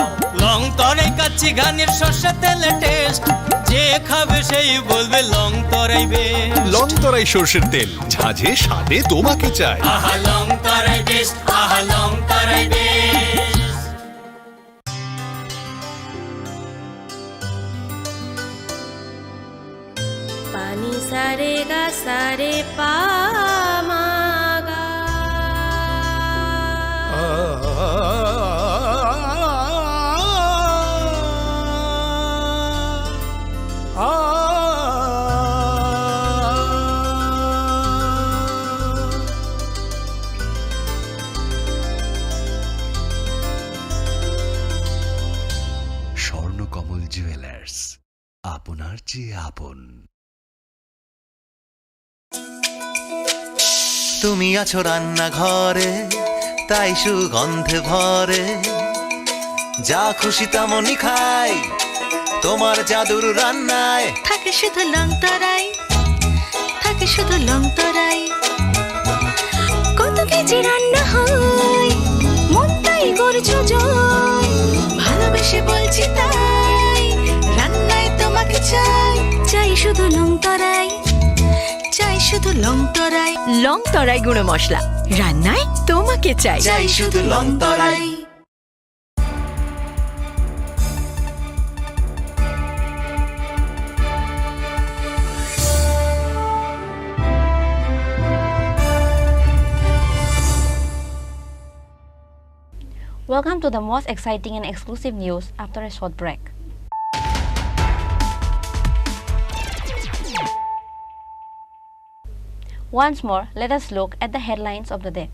লং তরাই কাচ্চি ঘানির সর্ষে তেলে টেস্ট যে খাবে সেই বলবে লং তরাই বেশ লং তরাই সরষের তেল ঝাঁঝে স্বাদে তোমাকে চাই আহা লং তরাই বেশ আহা লং তরাই বেশ পানি সারে গা সারে পামাগা স্বর্ণকমল জুয়েলার্স আপনার চেয়ে আপন। তুমি আছো রান্নাঘরে তাই সুগন্ধে ভরে যা খুশি তেমনই খাই তোমার জাদুর রান্নায় থাকে শুধু লং তরাই থাকে শুধু লং তরাই কত কেজি রান্না হয় মন তাই করছো জয় ভালোবেসে বলছি তাই রান্নায় তোমাকে চাই চাই শুধু লং তরাই চাই শুধু লং তরাই গুঁড়ো মশলা রান্নায় তোমাকে চাই চাই শুধু long Terai. Welcome to the most exciting and exclusive news after a short break. Once more, let us look at the headlines of the day.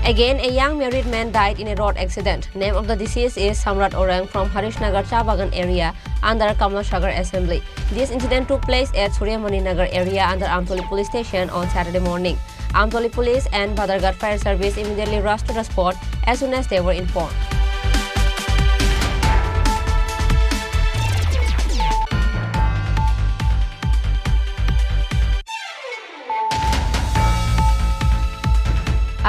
Again, a young married man died in a road accident. Name of the deceased is Samrat Orang from Harishnagar Chabagan area under Kamlashagar Assembly. This incident took place at Suryamani Nagar area under Amtoli police station on Saturday morning. Amtoli police and Badarghat fire service immediately rushed to the spot as soon as they were informed.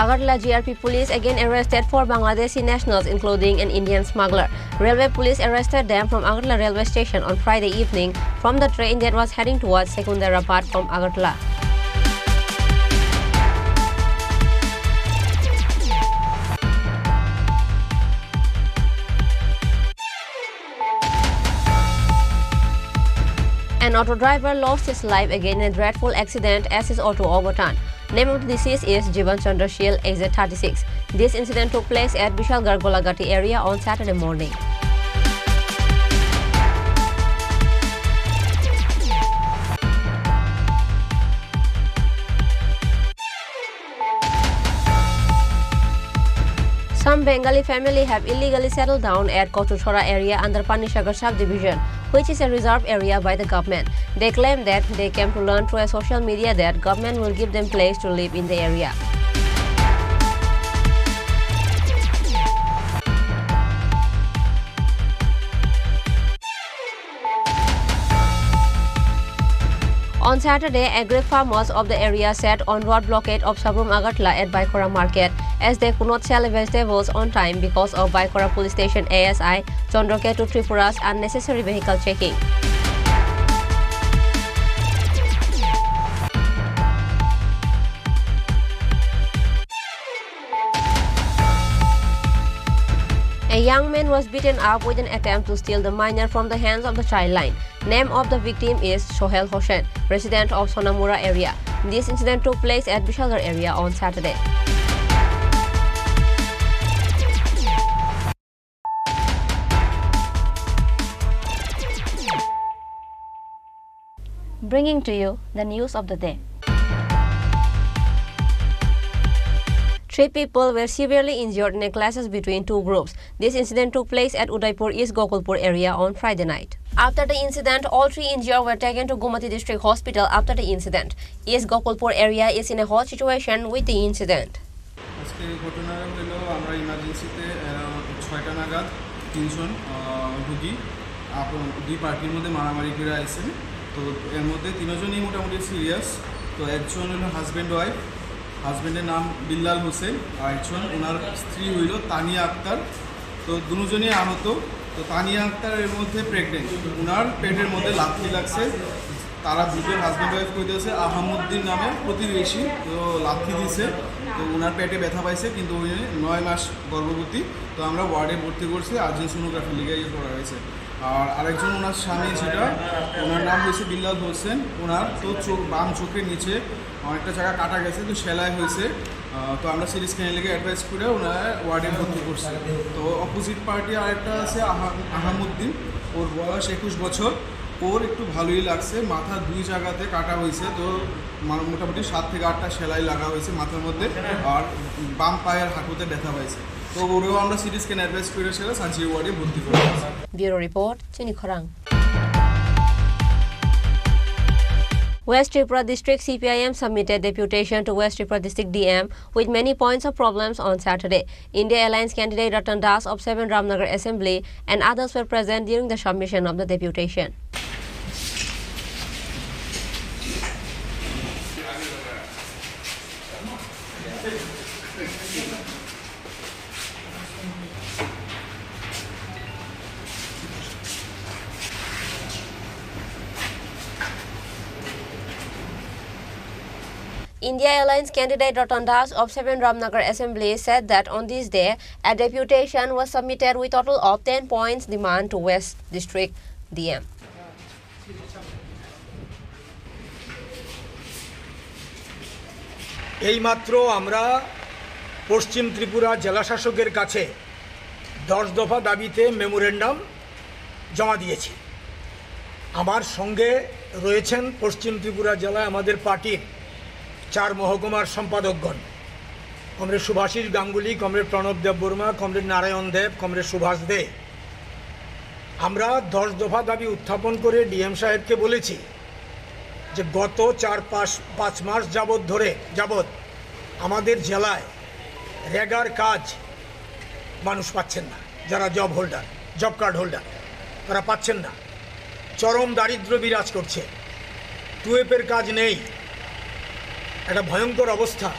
Agartala GRP police again arrested 4 Bangladeshi nationals including an Indian smuggler. Railway police arrested them from Agartala railway station on Friday evening from the train that was heading towards Secunderabad from Agartala. An auto driver lost his life again in a dreadful accident as his auto overturned. Name of the deceased is Jiban Chandra Shil, aged 36. This incident took place at Bishalgarh Golagati area on Saturday morning. Some Bengali family have illegally settled down at Kochuchora area under Panishagar subdivision, which is a reserve area by the government. They claim that they came to learn through a social media that government will give them place to live in the area. On Saturday, agri farmers of the area set on road blockade of Sabrum Agartala at Baikora market as they could not sell vegetables on time because of Baikora police station ASI Chandroketu Tripura's unnecessary vehicle checking. A young man was beaten up with an attempt to steal the minor from the hands of the child line. Name of the victim is Sohel Hossain, resident of Sonamura area. This incident took place at Bishalgarh area on Saturday. Bringing to you the news of the day. 3 people were severely injured in a clashes between 2 groups. This incident took place at Udaipur East Gokulpur area on Friday night. After the incident, all 3 injured were taken to Gumati District Hospital after the incident. East Gokulpur area is in a hot situation with the incident. আজকে ঘটনা হলো আমরা ইমার্জেন্সিতে 6টা নাগাদ 3 জন রোগী দুই পার্টির মধ্যে মারামারি করে আইছেন। তো এর মধ্যে 3 জনই মোটামুটি সিরিয়াস। তো একজন হলো হাজব্যান্ড ওয়াইফ, হাজব্যান্ডের নাম বিল্লাল হোসেন, আর একজন ওনার স্ত্রী হইল তানিয়া আক্তার। তো দুজনই আহত। তো তানিয়া আক্তারের মধ্যে প্রেগনেন্ট, ওনার পেটের মধ্যে লাথি লাগছে। তারা দুজন হাজব্যান্ড ওয়াইফ কইতেছে আহমুদ্দিন নামে প্রতিবেশী, তো লাথি দিছে। তো ওনার পেটে ব্যথা পাইছে, কিন্তু উনি 9 মাস গর্ভবতী। তো আমরা ওয়ার্ডে ভর্তি করছি, আর্জেন্ট সোনোগ্রাফি লিগে করা হয়েছে। আর আরেকজন ওনার স্বামী, যেটা ওনার নাম হয়েছে বিল্লাল হোসেন, ওনার তো বাম চোখের নিচে অনেকটা জায়গা কাটা গেছে, তো সেলাই হয়েছে। তো আমরা সিটি স্ক্যানের লেগে অ্যাডভাইস করে ওনার ওয়ার্ডে ভর্তি করছি। তো অপোজিট পার্টি আরেকটা আছে আহমুদ্দিন, ওর বয়স 21 বছর। ওর একটু ভালোই লাগছে, মাথা 2 জায়গাতে কাটা হয়েছে। তো মোটামুটি 7 থেকে 8টা সেলাই লাগা হয়েছে মাথার মধ্যে, আর বাম পায়ের হাঁটুতে ব্যথা পাইছে। তো ওরেও আমরা সিটি স্ক্যান অ্যাডভাইস করে সেটা সাঞ্চি ওয়ার্ডে ভর্তি করেছি। ব্যুরো রিপোর্ট, চিনি খরাং। West Tripura District CPIM submitted deputation to West Tripura District DM with many points of problems on Saturday. India Alliance candidate Ratan Das of 7 Ramnagar Assembly and others were present during the submission of the deputation. India Alliance candidate Ratan Das of 7 Ramnagar Assembly said that on this day, a deputation was submitted with total of 10 points demand to West District DM. এইমাত্র আমরা পশ্চিম ত্রিপুরা জেলা শাসকের কাছে 10 দফা দাবিতে memorandum জমা দিয়েছি। আমার সঙ্গে রয়েছেন পশ্চিম ত্রিপুরা জেলায় আমাদের পার্টির 4 মহকুমার সম্পাদকগণ। Comrade Subhasish Ganguly, comrade Pranab Debbarma, comrade Narayan Deb, comrade Subhash De, আমরা 10 দফা দাবি উত্থাপন করে ডিএম সাহেবকে বলেছি যে গত 4-5 মাস যাবৎ আমাদের জেলায় রেগার কাজ মানুষ পাচ্ছেন না, যারা জব কার্ড হোল্ডার তারা পাচ্ছেন না। চরম দারিদ্র্য বিরাজ করছে, টুয়েপের কাজ নেই, একটা ভয়ঙ্কর অবস্থা।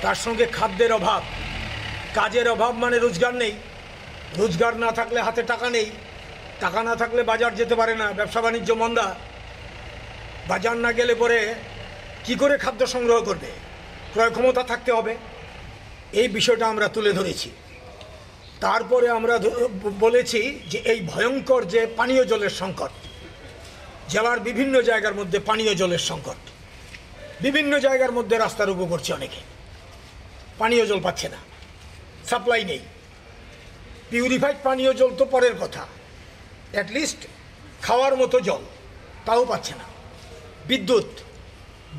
তার সঙ্গে খাদ্যের অভাব, কাজের অভাব মানে রোজগার নেই, রোজগার না থাকলে হাতে টাকা নেই, টাকা না থাকলে বাজার যেতে পারে না, ব্যবসা বাণিজ্য মন্দা, বাজার না গেলে পরে কি করে খাদ্য সংগ্রহ করবে, ক্রয় ক্ষমতা থাকতে হবে। এই বিষয়টা আমরা তুলে ধরেছি। তারপরে আমরা বলেছি যে এই ভয়ঙ্কর যে পানীয় জলের সংকট, জেলার বিভিন্ন জায়গার মধ্যে পানীয় জলের সংকট, বিভিন্ন জায়গার মধ্যে রাস্তা রোকো করছে, অনেকে পানীয় জল পাচ্ছে না, সাপ্লাই নেই। পিউরিফাইড পানীয় জল তো পরের কথা, অ্যাটলিস্ট খাওয়ার মতো জল তাও পাচ্ছে না।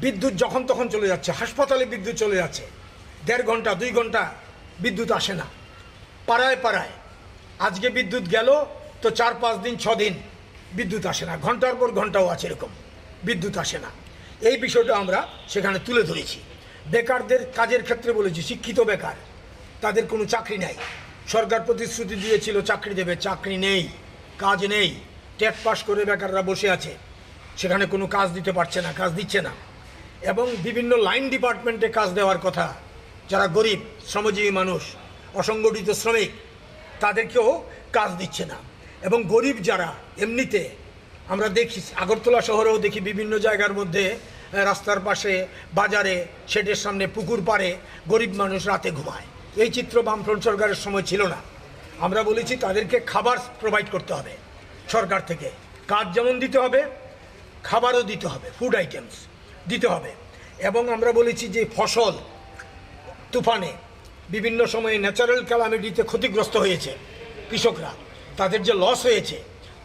বিদ্যুৎ যখন তখন চলে যাচ্ছে, হাসপাতালে বিদ্যুৎ চলে যাচ্ছে, 1.5 ঘন্টা 2 ঘন্টা বিদ্যুৎ আসে না। পাড়ায় আজকে বিদ্যুৎ গেল তো 4-5 দিন 6 দিন বিদ্যুৎ আসে না, ঘন্টার পর ঘন্টাও আছে, এরকম বিদ্যুৎ আসে না। এই বিষয়টা আমরা সেখানে তুলে ধরেছি। বেকারদের কাজের ক্ষেত্রে বলেছি, শিক্ষিত বেকার, তাদের কোনো চাকরি নাই। সরকার প্রতিশ্রুতি দিয়েছিল চাকরি দেবে, চাকরি নেই, কাজ নেই, টেট পাস করে বেকাররা বসে আছে, সেখানে কোনো কাজ দিতে পারছে না, কাজ দিচ্ছে না। এবং বিভিন্ন লাইন ডিপার্টমেন্টে কাজ দেওয়ার কথা, যারা গরিব শ্রমজীবী মানুষ, অসংগঠিত শ্রমিক, তাদেরকেও কাজ দিচ্ছে না। এবং গরিব যারা এমনিতে আমরা দেখি, আগরতলা শহরেও দেখি বিভিন্ন জায়গার মধ্যে রাস্তার পাশে, বাজারে, শেডের সামনে, পুকুর পাড়ে গরিব মানুষ রাতে ঘুমায়। এই চিত্র বামফ্রন্ট সরকারের সময় ছিল না। আমরা বলেছি তাদেরকে খাবার প্রোভাইড করতে হবে সরকার থেকে, কাজ যেমন দিতে হবে খাবারও দিতে হবে, ফুড আইটেমস দিতে হবে। এবং আমরা বলেছি যে ফসল তুফানে বিভিন্ন সময়ে ন্যাচারাল ক্যালামিটিতে ক্ষতিগ্রস্ত হয়েছে কৃষকরা, তাদের যে লস হয়েছে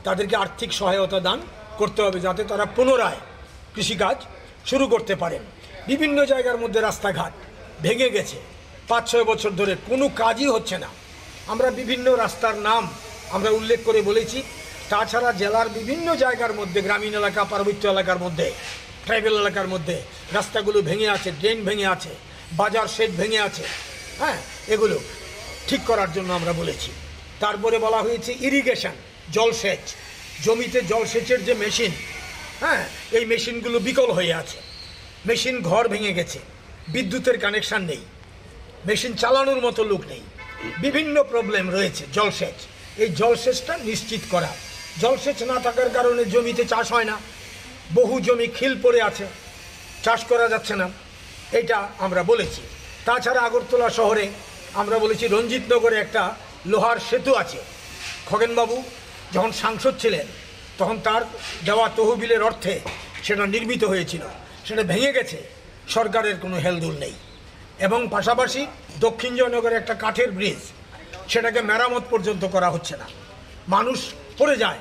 তাদেরকে আর্থিক সহায়তা দান করতে হবে, যাতে তারা পুনরায় কৃষিকাজ শুরু করতে পারেন। বিভিন্ন জায়গার মধ্যে রাস্তাঘাট ভেঙে গেছে, 5-6 বছর ধরে কোনো কাজই হচ্ছে না। আমরা বিভিন্ন রাস্তার নাম আমরা উল্লেখ করে বলেছি। তাছাড়া জেলার বিভিন্ন জায়গার মধ্যে, গ্রামীণ এলাকা, পার্বত্য এলাকার মধ্যে, ট্রাইবেল এলাকার মধ্যে রাস্তাগুলো ভেঙে আছে, ড্রেন ভেঙে আছে, বাজার শেড ভেঙে আছে, হ্যাঁ, এগুলো ঠিক করার জন্য আমরা বলেছি। তারপরে বলা হয়েছে ইরিগেশন, জলসেচ, জমিতে জলসেচের যে মেশিন, হ্যাঁ, এই মেশিনগুলো বিকল হয়ে আছে, মেশিন ঘর ভেঙে গেছে, বিদ্যুতের কানেকশান নেই, মেশিন চালানোর মতো লোক নেই, বিভিন্ন প্রবলেম রয়েছে। জলসেচ, এই জলসেচটা নিশ্চিত করা। জলসেচ না থাকার কারণে জমিতে চাষ হয় না, বহু জমি খিল পড়ে আছে, চাষ করা যাচ্ছে না, এটা আমরা বলেছি। তাছাড়া আগরতলা শহরে আমরা বলেছি রঞ্জিতনগরে একটা লোহার সেতু আছে, খগেনবাবু যখন সাংসদ ছিলেন তখন তার দেওয়া তহবিলের অর্থে সেটা নির্মিত হয়েছিল, সেটা ভেঙে গেছে, সরকারের কোনো হেলদোল নেই। এবং পাশাপাশি দক্ষিণ জয়নগরে একটা কাঠের ব্রিজ, সেটাকে মেরামত পর্যন্ত করা হচ্ছে না, মানুষ পড়ে যায়,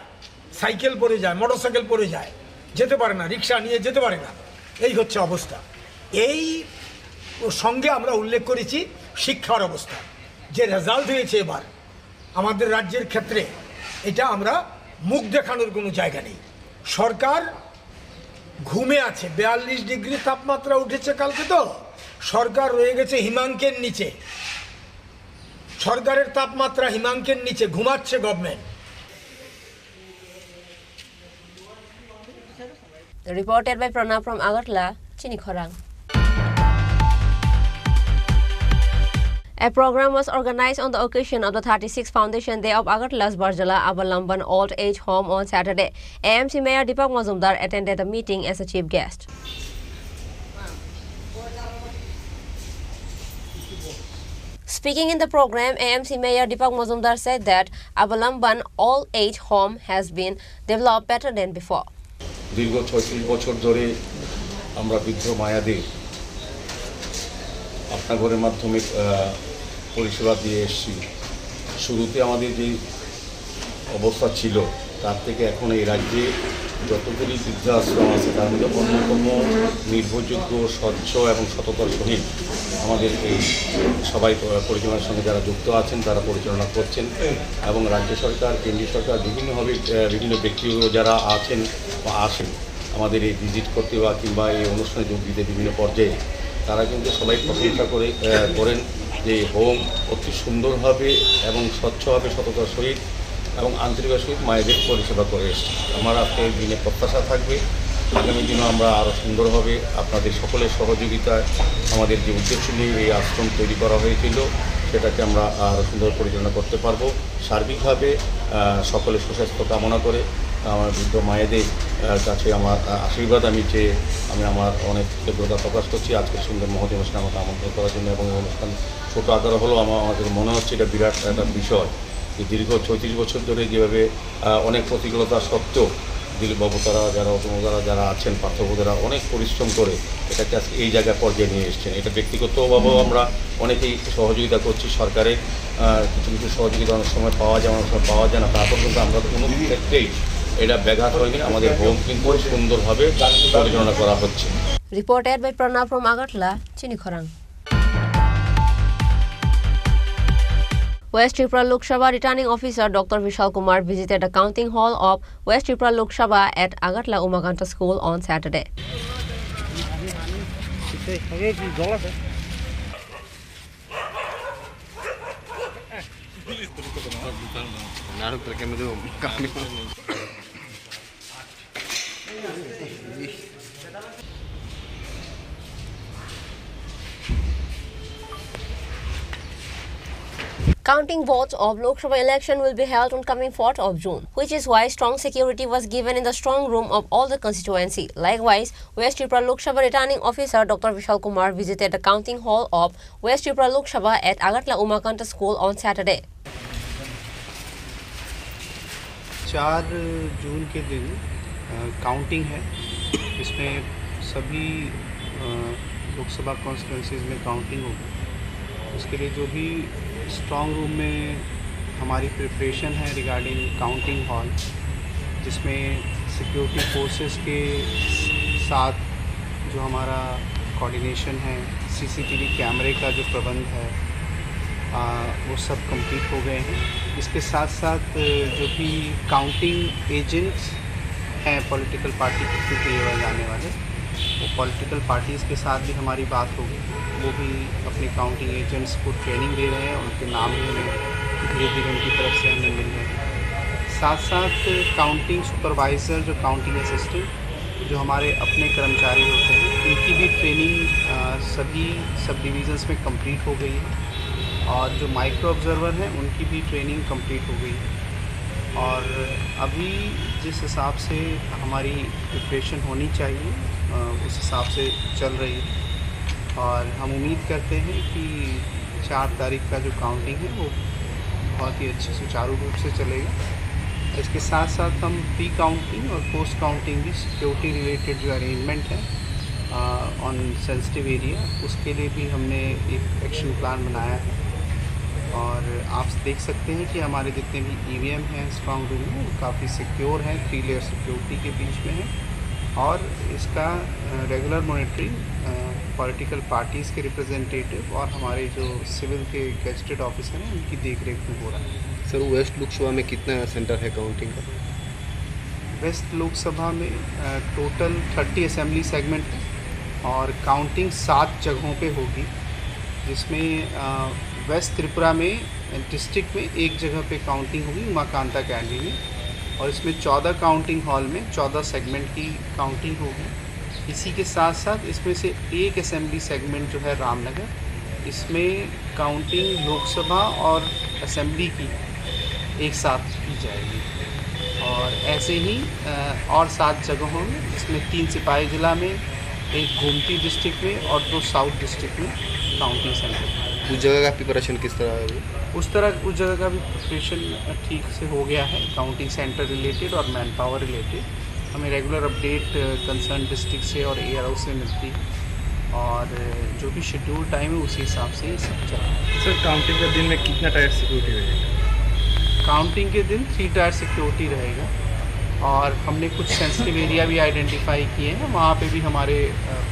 সাইকেল পড়ে যায়, মোটরসাইকেল পড়ে যায়, যেতে পারে না, রিক্সা নিয়ে যেতে পারে না, এই হচ্ছে অবস্থা। এই সঙ্গে আমরা উল্লেখ করেছি শিক্ষার অবস্থা, যে রেজাল্ট হয়েছে এবার আমাদের রাজ্যের ক্ষেত্রে, এটা আমরা মুখ দেখানোর কোনো জায়গা নেই। সরকার ঘুমে আছে, 42 ডিগ্রি তাপমাত্রা উঠেছে কালকে, তো সরকার রয়ে গেছে হিমাঙ্কের নিচে, সরকারের তাপমাত্রা হিমাঙ্কের নিচে, ঘুমাচ্ছে government. Reported by Pranav from Agartala, Chinikhorang. A program was organized on the occasion of the 36th Foundation Day of Agartala's Barjala Avalamban Old Age Home on Saturday. AMC Mayor Deepak Mazumdar attended the meeting as a chief guest. Speaking in the program, AMC Mayor Deepak Mazumdar said that Avalamban Old Age Home has been developed better than before. দীর্ঘ 36 বছর ধরে আমরা বৃদ্ধ মায়াদের আপনাগরের মাধ্যমে পরিষেবা দিয়ে এসেছি। শুরুতে আমাদের যে অবস্থা ছিল তার থেকে এখন এই রাজ্যে যতগুলি বৃদ্ধাশ্রম আছে তার মধ্যে অন্যতম নির্ভরযোগ্য স্বচ্ছ এবং সততার সহিত আমাদের এই সবাই পরিচালনার সঙ্গে যারা যুক্ত আছেন তারা পরিচালনা করছেন এবং রাজ্য সরকার কেন্দ্রীয় সরকার বিভিন্নভাবে বিভিন্ন ব্যক্তিগুলো যারা আছেন বা আসেন আমাদের এই ভিজিট করতে বা কিংবা এই অনুষ্ঠানে যোগ দিতে বিভিন্ন পর্যায়ে তারা কিন্তু সবাই প্রশংসা করেন যে হোম অতি সুন্দরভাবে এবং স্বচ্ছভাবে সততার সহিত এবং আন্তরিকতার সহিত মায়েদের পরিষেবা করে এসেছে। আমার আজকে এই দিনে প্রত্যাশা থাকবে আগামী দিনও আমরা আরও সুন্দরভাবে আপনাদের সকলের সহযোগিতায় আমাদের যে উদ্দেশ্য নিয়ে এই আশ্রম তৈরি করা হয়েছিল সেটাকে আমরা আরও সুন্দর পরিচালনা করতে পারবো। সার্বিকভাবে সকলের সুস্বাস্থ্য কামনা করে আমার বৃদ্ধ মায়েদের কাছে আমার আশীর্বাদ আমি আমার অনেক কৃতজ্ঞতা প্রকাশ করছি আজকের সুন্দর মহৎ অনুষ্ঠানে আমাকে আমন্ত্রণ করার জন্য এবং অনুষ্ঠান ছোটো আকারে হলেও আমাদের মনে হচ্ছে এটা বিরাট একটা বিষয় যে দীর্ঘ ৩৬ বছর ধরে যেভাবে অনেক প্রতিকূলতা সত্ত্বেও দিলীপবাবু তারা যারা অটোমোদারা যারা আছেন পার্থবাবুরা অনেক পরিশ্রম করে এটাকে আজকে এই জায়গায় পর্যায়ে নিয়ে এসছেন। এটা ব্যক্তিগতভাবেও আমরা অনেকেই সহযোগিতা করছি, সরকারের কিছু কিছু সহযোগিতা অনেক সময় পাওয়া যায় অনেক সময় পাওয়া যায় না, তারপর কিন্তু আমরা কোনো ক্ষেত্রেই এটা ব্যাঘাত হয়নি, আমাদের হোম কিন্তু সুন্দরভাবে পরিচালনা করা হচ্ছে। Reported by Pranav from Agartala, Chinikhorang. West Tripura Lok Sabha Returning Officer Dr. Vishal Kumar visited the counting hall of West Tripura Lok Sabha at Agartala Umakanta School on Saturday. Counting votes of Lok Sabha election will be held on coming 4th of June, which is why strong security was given in the strong room of all the constituency. Likewise, West Tripura Lok Sabha Returning Officer Dr. Vishal Kumar visited the counting hall of West Tripura Lok Sabha at Agartala Umakanta School on Saturday. 4 जून के दिन counting है, इसमें सभी Lok Sabha constituencies में counting होगी। उसके लिए जो भी स्ट्रॉन्ग रूम में हमारी प्रिपरेशन है रिगार्डिंग काउंटिंग हॉल, जिसमें सिक्योरिटी फोर्सेस के साथ जो हमारा कोऑर्डिनेशन है, सीसीटीवी कैमरे का जो प्रबंध है वो सब कंप्लीट हो गए हैं। इसके साथ साथ जो भी काउंटिंग एजेंट्स हैं पॉलिटिकल पार्टी के लेवल जाने वाले, वो पॉलिटिकल पार्टीज़ के साथ भी हमारी बात होगी, वो भी अपने काउंटिंग एजेंट्स को ट्रेनिंग दे रहे हैं, उनके नाम भी हमें धीरे धीरे उनकी तरफ से हमें मिल रहे हैं। साथ साथ काउंटिंग सुपरवाइज़र जो काउंटिंग असिस्टेंट जो हमारे अपने कर्मचारी होते हैं, इनकी भी ट्रेनिंग सभी सब डिविजन्स में कंप्लीट हो गई है और जो माइक्रो ऑब्जर्वर हैं उनकी भी ट्रेनिंग कंप्लीट हो गई है। और अभी जिस हिसाब से हमारी प्रिपरेशन होनी चाहिए उस हिसाब से चल रही है और हम उम्मीद करते हैं कि 4 तारीख का जो काउंटिंग है वो बहुत ही अच्छे सुचारू रूप से चलेगा। इसके साथ साथ हम प्री काउंटिंग और पोस्ट काउंटिंग भी सिक्योरिटी रिलेटेड जो अरेंजमेंट है ऑन सेंसिटिव एरिया, उसके लिए भी हमने एक एक्शन प्लान बनाया है। और आप देख सकते हैं कि हमारे जितने भी ईवीएम हैं स्ट्रॉन्ग रूम में वो काफ़ी सिक्योर हैं, 3 लेयर सिक्योरिटी के बीच में है और इसका रेगुलर मॉनिटरिंग पॉलिटिकल पार्टीज़ के रिप्रेजेंटेटिव और हमारे जो सिविल के गेजेटेड ऑफिसर हैं उनकी देखरेख में हो रहा है। सर, वेस्ट लोकसभा में कितना सेंटर है काउंटिंग का? वेस्ट लोकसभा में टोटल 30 असेंबली सेगमेंट है और काउंटिंग 7 जगहों पे होगी, जिसमें वेस्ट त्रिपुरा में डिस्ट्रिक्ट में एक जगह पे काउंटिंग होगी उमाकांता अकेडमी में और इसमें 14 काउंटिंग हॉल में 14 सेगमेंट की काउंटिंग होगी। इसी के साथ साथ इसमें से एक असेंबली सेगमेंट जो है रामनगर, इसमें काउंटिंग लोकसभा और असेंबली की एक साथ की जाएगी। और ऐसे ही और 7 जगहों में, जिसमें 3 सिपाही ज़िला में, एक गोमती डिस्ट्रिक्ट में और 2 साउथ डिस्ट्रिक्ट में काउंटिंग सेंटर। उस जगह का प्रिपरेशन किस तरह है? उस जगह का भी प्रिपरेशन ठीक से हो गया है, काउंटिंग सेंटर रिलेटेड और मैन पावर रिलेटेड। हमें रेगुलर अपडेट कंसर्न डिस्ट्रिक्ट से और ARO से मिलती है और जो भी शेड्यूल टाइम है उसी हिसाब से ये सब चल रहा है। सर, काउंटिंग के दिन में कितना टाइट सिक्योरिटी रहेगा? काउंटिंग के दिन 3 टायर सिक्योरिटी रहेगा और हमने कुछ सेंसिटिव एरिया भी आइडेंटिफाई किए हैं, वहाँ पे भी हमारे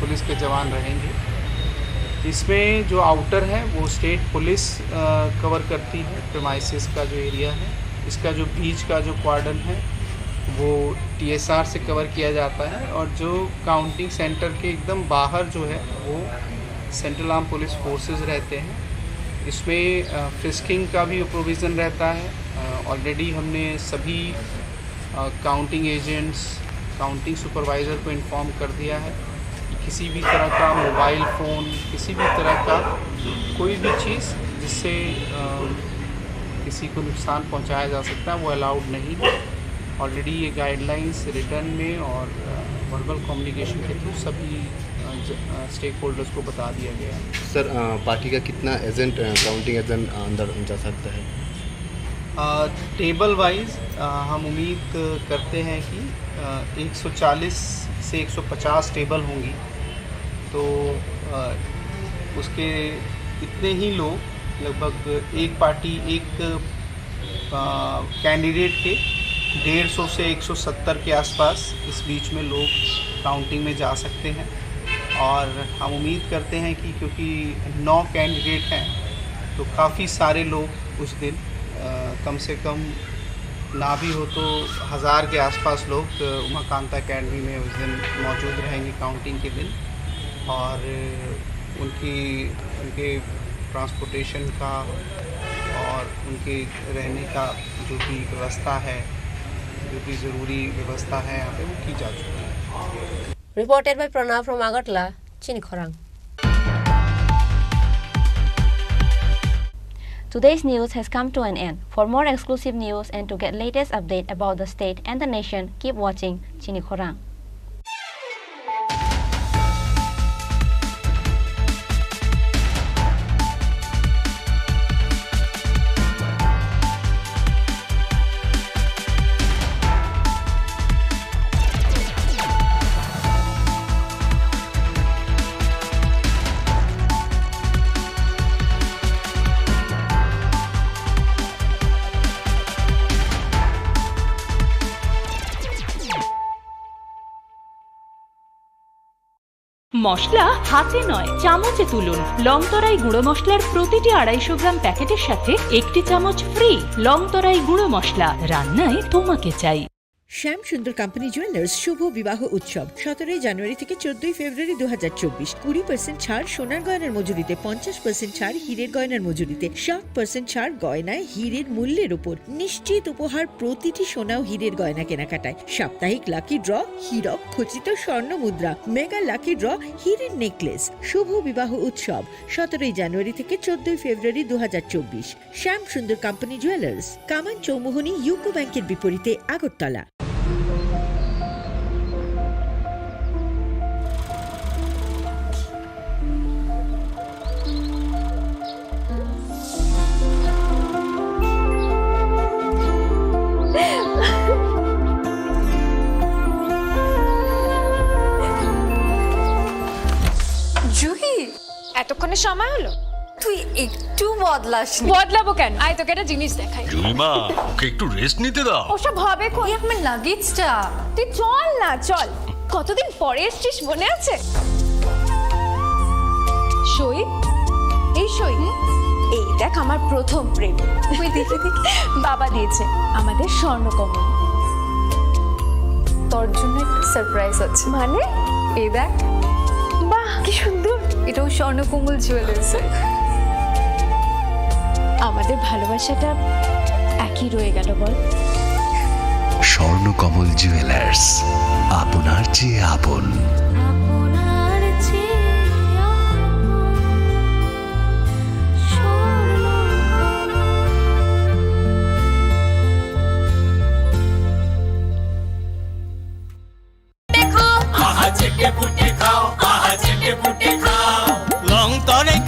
पुलिस के जवान रहेंगे। इसमें जो आउटर है वो स्टेट पुलिस कवर करती है, प्रेमाइसिस का जो एरिया है। इसका जो बीच का जो क्वार्डन है वो TSR से कवर किया जाता है और जो काउंटिंग सेंटर के एकदम बाहर जो है वो सेंट्रल आर्म पुलिस फोर्सेस रहते हैं। इसमें फ्रिस्किंग का भी प्रोविज़न रहता है। ऑलरेडी हमने सभी काउंटिंग एजेंट्स, काउंटिंग सुपरवाइज़र को इन्फॉर्म कर दिया है कि किसी भी तरह का मोबाइल फ़ोन, किसी भी तरह का कोई भी चीज़ जिससे किसी को नुकसान पहुंचाया जा सकता है वो अलाउड नहीं है। ऑलरेडी ये गाइडलाइंस रिटर्न में और वर्बल कम्युनिकेशन के थ्रू सभी स्टेक होल्डर्स को बता दिया गया है। सर पार्टी का कितना एजेंट, काउंटिंग एजेंट अंदर जा सकता है? टेबल वाइज हम उम्मीद करते हैं कि 140 से 150 टेबल होंगी, तो उसके इतने ही लोग, लगभग एक पार्टी, एक कैंडिडेट के 150 से 170 के आसपास इस बीच में लोग काउंटिंग में जा सकते हैं। और हम उम्मीद करते हैं कि क्योंकि 9 कैंडिडेट हैं तो काफ़ी सारे लोग उस दिन कम से कम ना भी हो तो 1000 के आसपास लोग उमाकांता अकेडमी में उस दिन मौजूद रहेंगे काउंटिंग के दिन। और उनके ट्रांसपोर्टेशन का और उनके रहने का जो भी व्यवस्था है, जो भी ज़रूरी व्यवस्था है यहाँ पे वो की जा चुकी है। Reported by Pranav from Agartala, Chinikhorang. Today's news has come to an end. For more exclusive news and to get latest update about the state and the nation, keep watching Chinikhorang. মশলা হাতে নয় চামচে তুলুন। লংতরাই গুঁড়ো মশলার প্রতিটি 250 গ্রাম প্যাকেটের সাথে একটি চামচ ফ্রি। লংতরাই গুঁড়ো মশলা, রান্নায় তোমাকে চাই। শ্যাম সুন্দর কোম্পানি জুয়েলার্স শুভ বিবাহ উৎসব 17 জানুয়ারি থেকে 14 ফেব্রুয়ারি 2024। 20% ছাড় সোনার গয়নার মজুরিতে, 50% ছাড় হীরের গয়নার মজুরিতে, 60% ছাড় গয়নায় হীরের মূল্যের উপর, নিশ্চিত উপহার প্রতিটি সোনা ও হীরের গয়না কেনাকাটায়, সাপ্তাহিক লাকি ড্র, হীরক খচিত স্বর্ণ মুদ্রা, মেগা লাকি ড্র, হীরের নেকলেস। শুভ বিবাহ উৎসব 17 জানুয়ারি থেকে 14 ফেব্রুয়ারি 2024। শ্যাম সুন্দর কোম্পানি জুয়েলার্স, কামান চৌমুহনী, ইউকো ব্যাংকের বিপরীতে, আগরতলা। এতক্ষণে সময় হলো? তুই একটু বদলাসনি। বদলাবো কেন? আয় তোকে একটা জিনিস দেখাই। জুইমা, ওকে একটু রেস্ট নিতে দাও। ওসব হবে কোন? এই আমার লাগেজটা। তুই চল না, চল। কতদিন পরে এসেছিস, মনে আছে? সই, এই সই, এই দেখ আমার প্রথম প্রেম। তুই দেখে দেখে বাবা দিয়েছে আমাদের স্বর্ণকমল। তোর জন্য একটা সারপ্রাইজ আছে। মানে? এই দেখ। বাহ কি সুন্দর। এটাও স্বর্ণকমল জুয়েলার্স। আমাদের ভালোবাসাটা একই রয়ে গেল বল। স্বর্ণকমল জুয়েলার্স, আপনার চেয়ে আপন।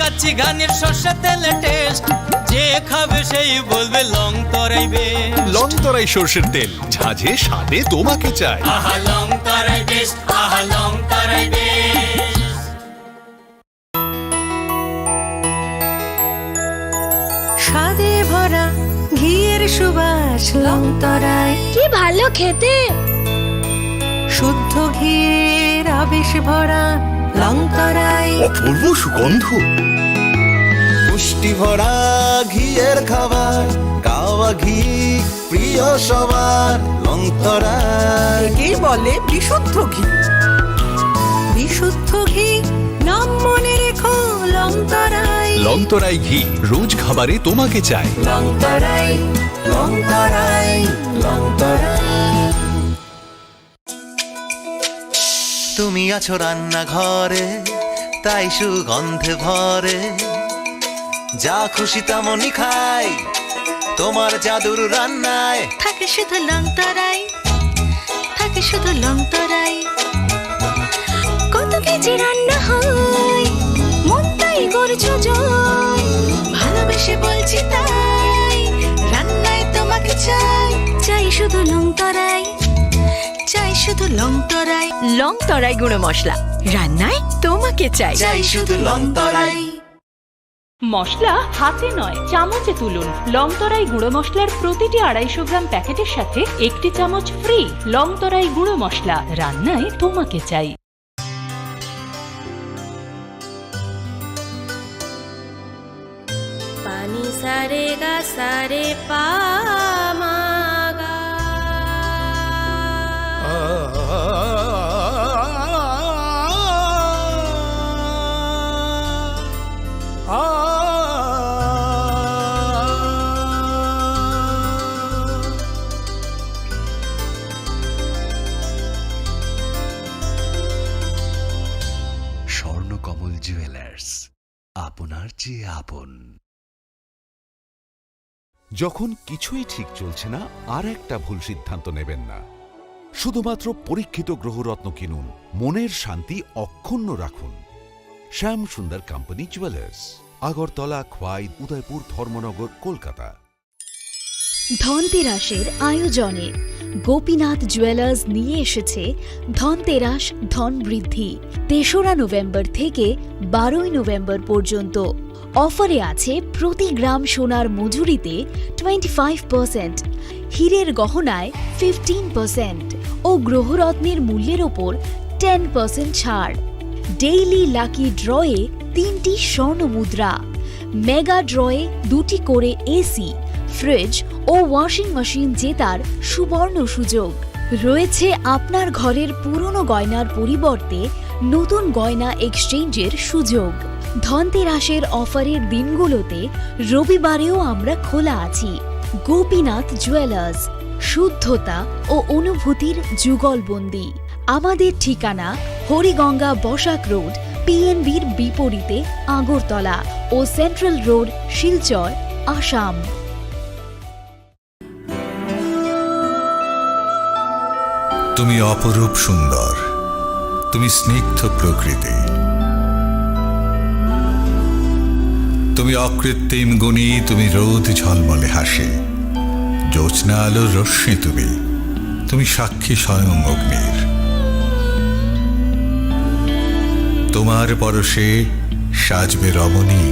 কাচ্চি ঘানির সর্ষে তেলে টেস্ট, যে খাবে সেই বলবে লং তরাই বেশ। লং তরাই সর্ষের তেল, ঝাঁঝে স্বাদে তোমাকে চাই। আহা লং তরাই বেস্ট, আহা লং তরাই বেশ। স্বাদে ভরা ঘিয়ের সুবাস লংতরায় কি ভালো খেতে, শুদ্ধ ঘিয়ের আবেশ ভরা লংতরায় অপূর্ব সুগন্ধ, পুষ্টি ভরা ঘিয়ের খাবার, গাওয়া ঘি প্রিয় সবার লংতরায়। কি বলে বিশুদ্ধ ঘি, বিশুদ্ধ ঘি নাম মনে রেখো লংতরায়। লংতরাই ঘি রোজ খাবারে তোমাকে চাই। লংতরাই লংতরাই লংতরাই। তুমি আছো রান্নাঘরে তাই সুগন্ধে ভরে, যা খুশি তেমনই খাই তোমার জাদুর রান্নায়। থাকে শুধু লংতরাই, থাকে শুধু লংতরাই। কত কেজি রান্না হয় মন তাই করছো জয়, ভালোবেসে বলছি তাই রান্নায় তোমাকে চাই। চাই শুধু লংতরাই, চাই শুধু লংতরাই। লংতরাই গুঁড়ো মশলা, রান্নায় তোমাকে চাই। চাই শুধু লংতরাই। মশলা হাতে নয় চামচে তুলুন। লংতরাই গুঁড়ো মশলার প্রতিটি 250 গ্রাম প্যাকেটের সাথে 1টি চামচ ফ্রি। লংতরাই গুঁড়ো মশলা, রান্নায় তোমাকে চাই। পানি সারে গা সারে পা মা গা। স্বর্ণকমল জুয়েলার্স, আপনার চেয়ে আপন। যখন কিছুই ঠিক চলছে না, আর একটা ভুল সিদ্ধান্ত নেবেন না। শুধুমাত্র পরীক্ষিত গ্রহরত্ন কিনুন, মনের শান্তি অক্ষুণ্ণ রাখুন। শ্যাম সুন্দর কোম্পানি জুয়েলার্স, আগরতলা, খোয়াই, উদয়পুর, ধর্মনগর, কলকাতা। ধনতেরাসের আয়োজনে গোপীনাথ জুয়েলার্স নিয়ে এসেছে ধনতেরাস ধন বৃদ্ধি। 3রা নভেম্বর থেকে 12ই নভেম্বর পর্যন্ত অফারে আছে প্রতি গ্রাম সোনার মজুরিতে 25%, হীরের গহনায় 15% ও গ্রহরত্নের মূল্যের ওপর 10% ছাড়। ডেইলি লাকি ড্রয়ে 3টি স্বর্ণ মুদ্রা, মেগা ড্রয়ে 2টি করে এসি, ফ্রিজ ও ওয়াশিং মেশিন জেতার সুবর্ণ সুযোগ রয়েছে। আপনার ঘরের পুরনো গয়নার পরিবর্তে নতুন গয়না এক্সচেঞ্জের সুযোগ। ধনতেরাসের অফারের দিনগুলোতে রবিবারেও আমরা খোলা আছি। গোপীনাথ জুয়েলার্স, শুদ্ধতা ও অনুভূতির যুগলবন্দি। আমাদের ঠিকানা হরিগঙ্গা বসাক রোড, পিএনবির বিপরীতে, আগরতলা ও সেন্ট্রাল রোড, শিলচর, আসাম। তুমি অপরূপ সুন্দর, তুমি স্নিগ্ধ প্রকৃতি, তুমি অকৃত্রিম গুণী, তুমি রোদ ঝলমলে হাসি, জ্যোৎস্না আলোর রশ্মি, তুমি তুমি সাক্ষী স্বয়ং অগ্নির। তোমার পরশে সাজবে রমণী,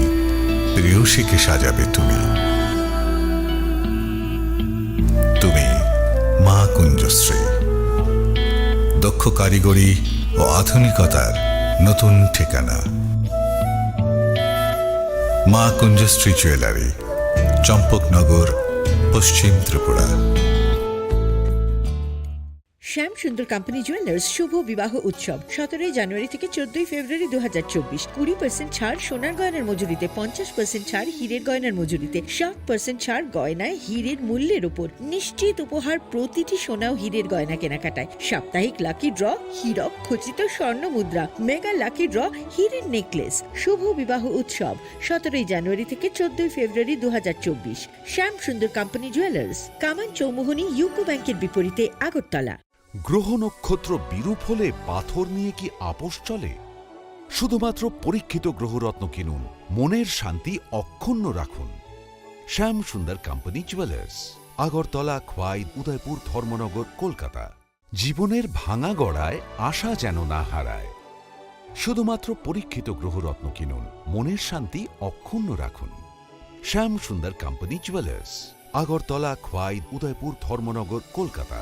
প্রেয়সীকে সাজাবে তুমি। তুমি মা কুঞ্জশ্রী, দক্ষ কারিগরি ও আধুনিকতার নতুন ঠিকানা। মা কুঞ্জশ্রী জুয়েলারি, চম্পকনগর, পশ্চিম ত্রিপুরা। শ্যাম সুন্দর কোম্পানি জুয়েলার্স শুভ বিবাহ উৎসব 17 জানুয়ারি থেকে 14 ফেব্রুয়ারি 2024। 20% ছাড় সোনার গয়নার মজুরিতে, 50% ছাড় হীরের গয়নার মজুরিতে, 60% ছাড় গয়নায় হীরের মূল্যের উপর। নিশ্চিত উপহার প্রতিটি সোনা ও হীরের গয়না কেনাকাটায়। সাপ্তাহিক লাকি ড্র, হীরক খচিত স্বর্ণ মুদ্রা, মেগা লাকি ড্র, হীরের নেকলেস। শুভ বিবাহ উৎসব 17 জানুয়ারি থেকে 14 ফেব্রুয়ারি 2024। শ্যাম সুন্দর কোম্পানি জুয়েলার্স, কামান চৌমুহনী, ইউকো ব্যাংকের বিপরীতে, আগরতলা। গ্রহ নক্ষত্র বিরূপ হলে পাথর নিয়ে কি আপোষ চলে? শুধুমাত্র পরীক্ষিত গ্রহরত্ন কিনুন, মনের শান্তি অক্ষুণ্ণ রাখুন। শ্যাম সুন্দর কোম্পানি জুয়েলার্স, আগরতলা, খোয়াই, উদয়পুর, ধর্মনগর, কলকাতা। জীবনের ভাঙা গড়ায় আশা যেন না হারায়। শুধুমাত্র পরীক্ষিত গ্রহরত্ন কিনুন, মনের শান্তি অক্ষুণ্ণ রাখুন। শ্যাম সুন্দর কোম্পানি জুয়েলার্স, আগরতলা, খোয়াই, উদয়পুর, ধর্মনগর, কলকাতা।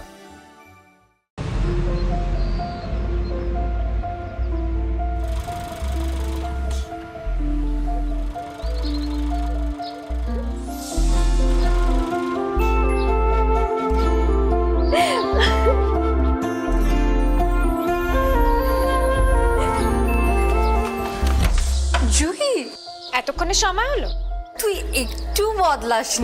জুহি, এতক্ষণে সময় হলো? তুই একটু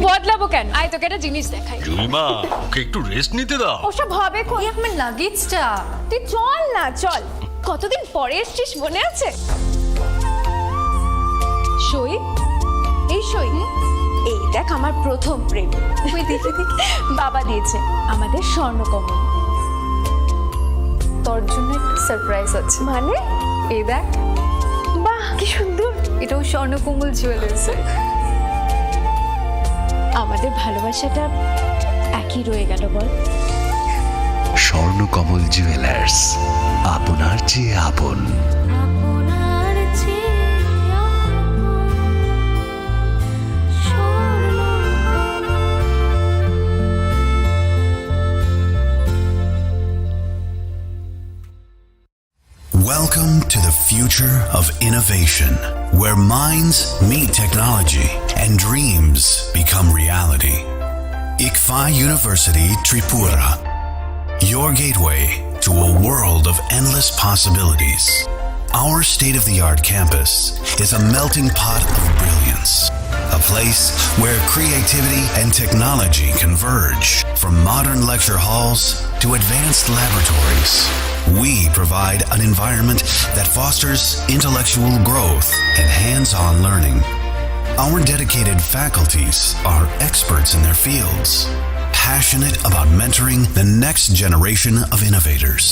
বদলাবো কেন? আয় তোকে একটা জিনিস দেখাই। জুলিমা, ওকে একটু রেস্ট নিতে দাও। ওসব হবে কই, আমার লাগেজটা। তুই চল না, চল। কতদিন পরে এসছিস, মনে আছে? সই, এই সই, এই দেখ আমার প্রথম প্রেম। তুই দেখে দেখে বাবা দিয়েছে আমাদের স্বর্ণকমল। তোর জন্য একটা সারপ্রাইজ আছে। মানে? এই দেখ। বাহ, কি সুন্দর। এটাও স্বর্ণকমল জুয়েলার্স। আমাদের ভালোবাসাটা একই রয়ে গেল, বল। স্বর্ণকমল জুয়েলার্স, আপনার চেয়ে আপন। Welcome to the future of innovation, where minds meet technology and dreams become reality. ICFA University Tripura, your gateway to a world of endless possibilities. Our state-of-the-art campus is a melting pot of brilliance, a place where creativity and technology converge. From modern lecture halls to advanced laboratories, we provide an environment that fosters intellectual growth and hands-on learning. Our dedicated faculties are experts in their fields, passionate about mentoring the next generation of innovators.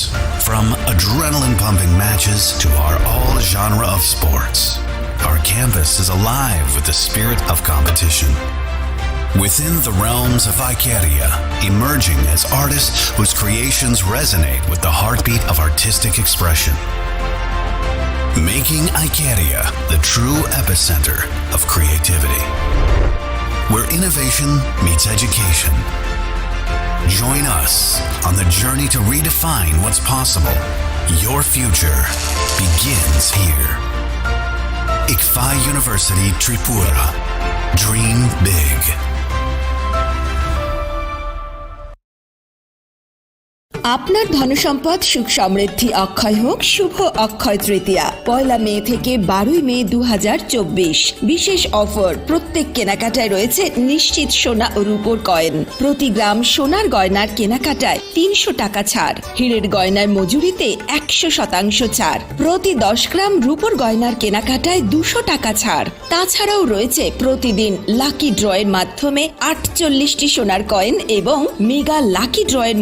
From adrenaline-pumping matches to our all-genre of sports, our campus is alive with the spirit of competition. Within the realms of Icaria, emerging as artists whose creations resonate with the heartbeat of artistic expression. Making Icaria the true epicenter of creativity, where innovation meets education. Join us on the journey to redefine what's possible. Your future begins here. ICFA University Tripura. Dream big. আপনার ধনসম্পদ সুখ সমৃদ্ধি অক্ষয় হোক। শুভ অক্ষয় তৃতীয়া 1 মে থেকে 12 মে 2024। বিশেষ offer, প্রত্যেক কেনাকাটায় রয়েছে নিশ্চিত সোনা ও রূপোর কয়েন। প্রতি গ্রাম সোনার গয়নার কেনাকাটায় 300 টাকা ছাড়। হীরের গয়নার মজুরিতে 100% ছাড়। প্রতি 10 গ্রাম রূপোর গয়নার কেনাকাটায় 200 টাকা ছাড়। তাছাড়াও রয়েছে প্রতিদিন লাকি ড্রয়ের মাধ্যমে 48টি সোনার কয়েন এবং মেগা লাকি ড্রয়ের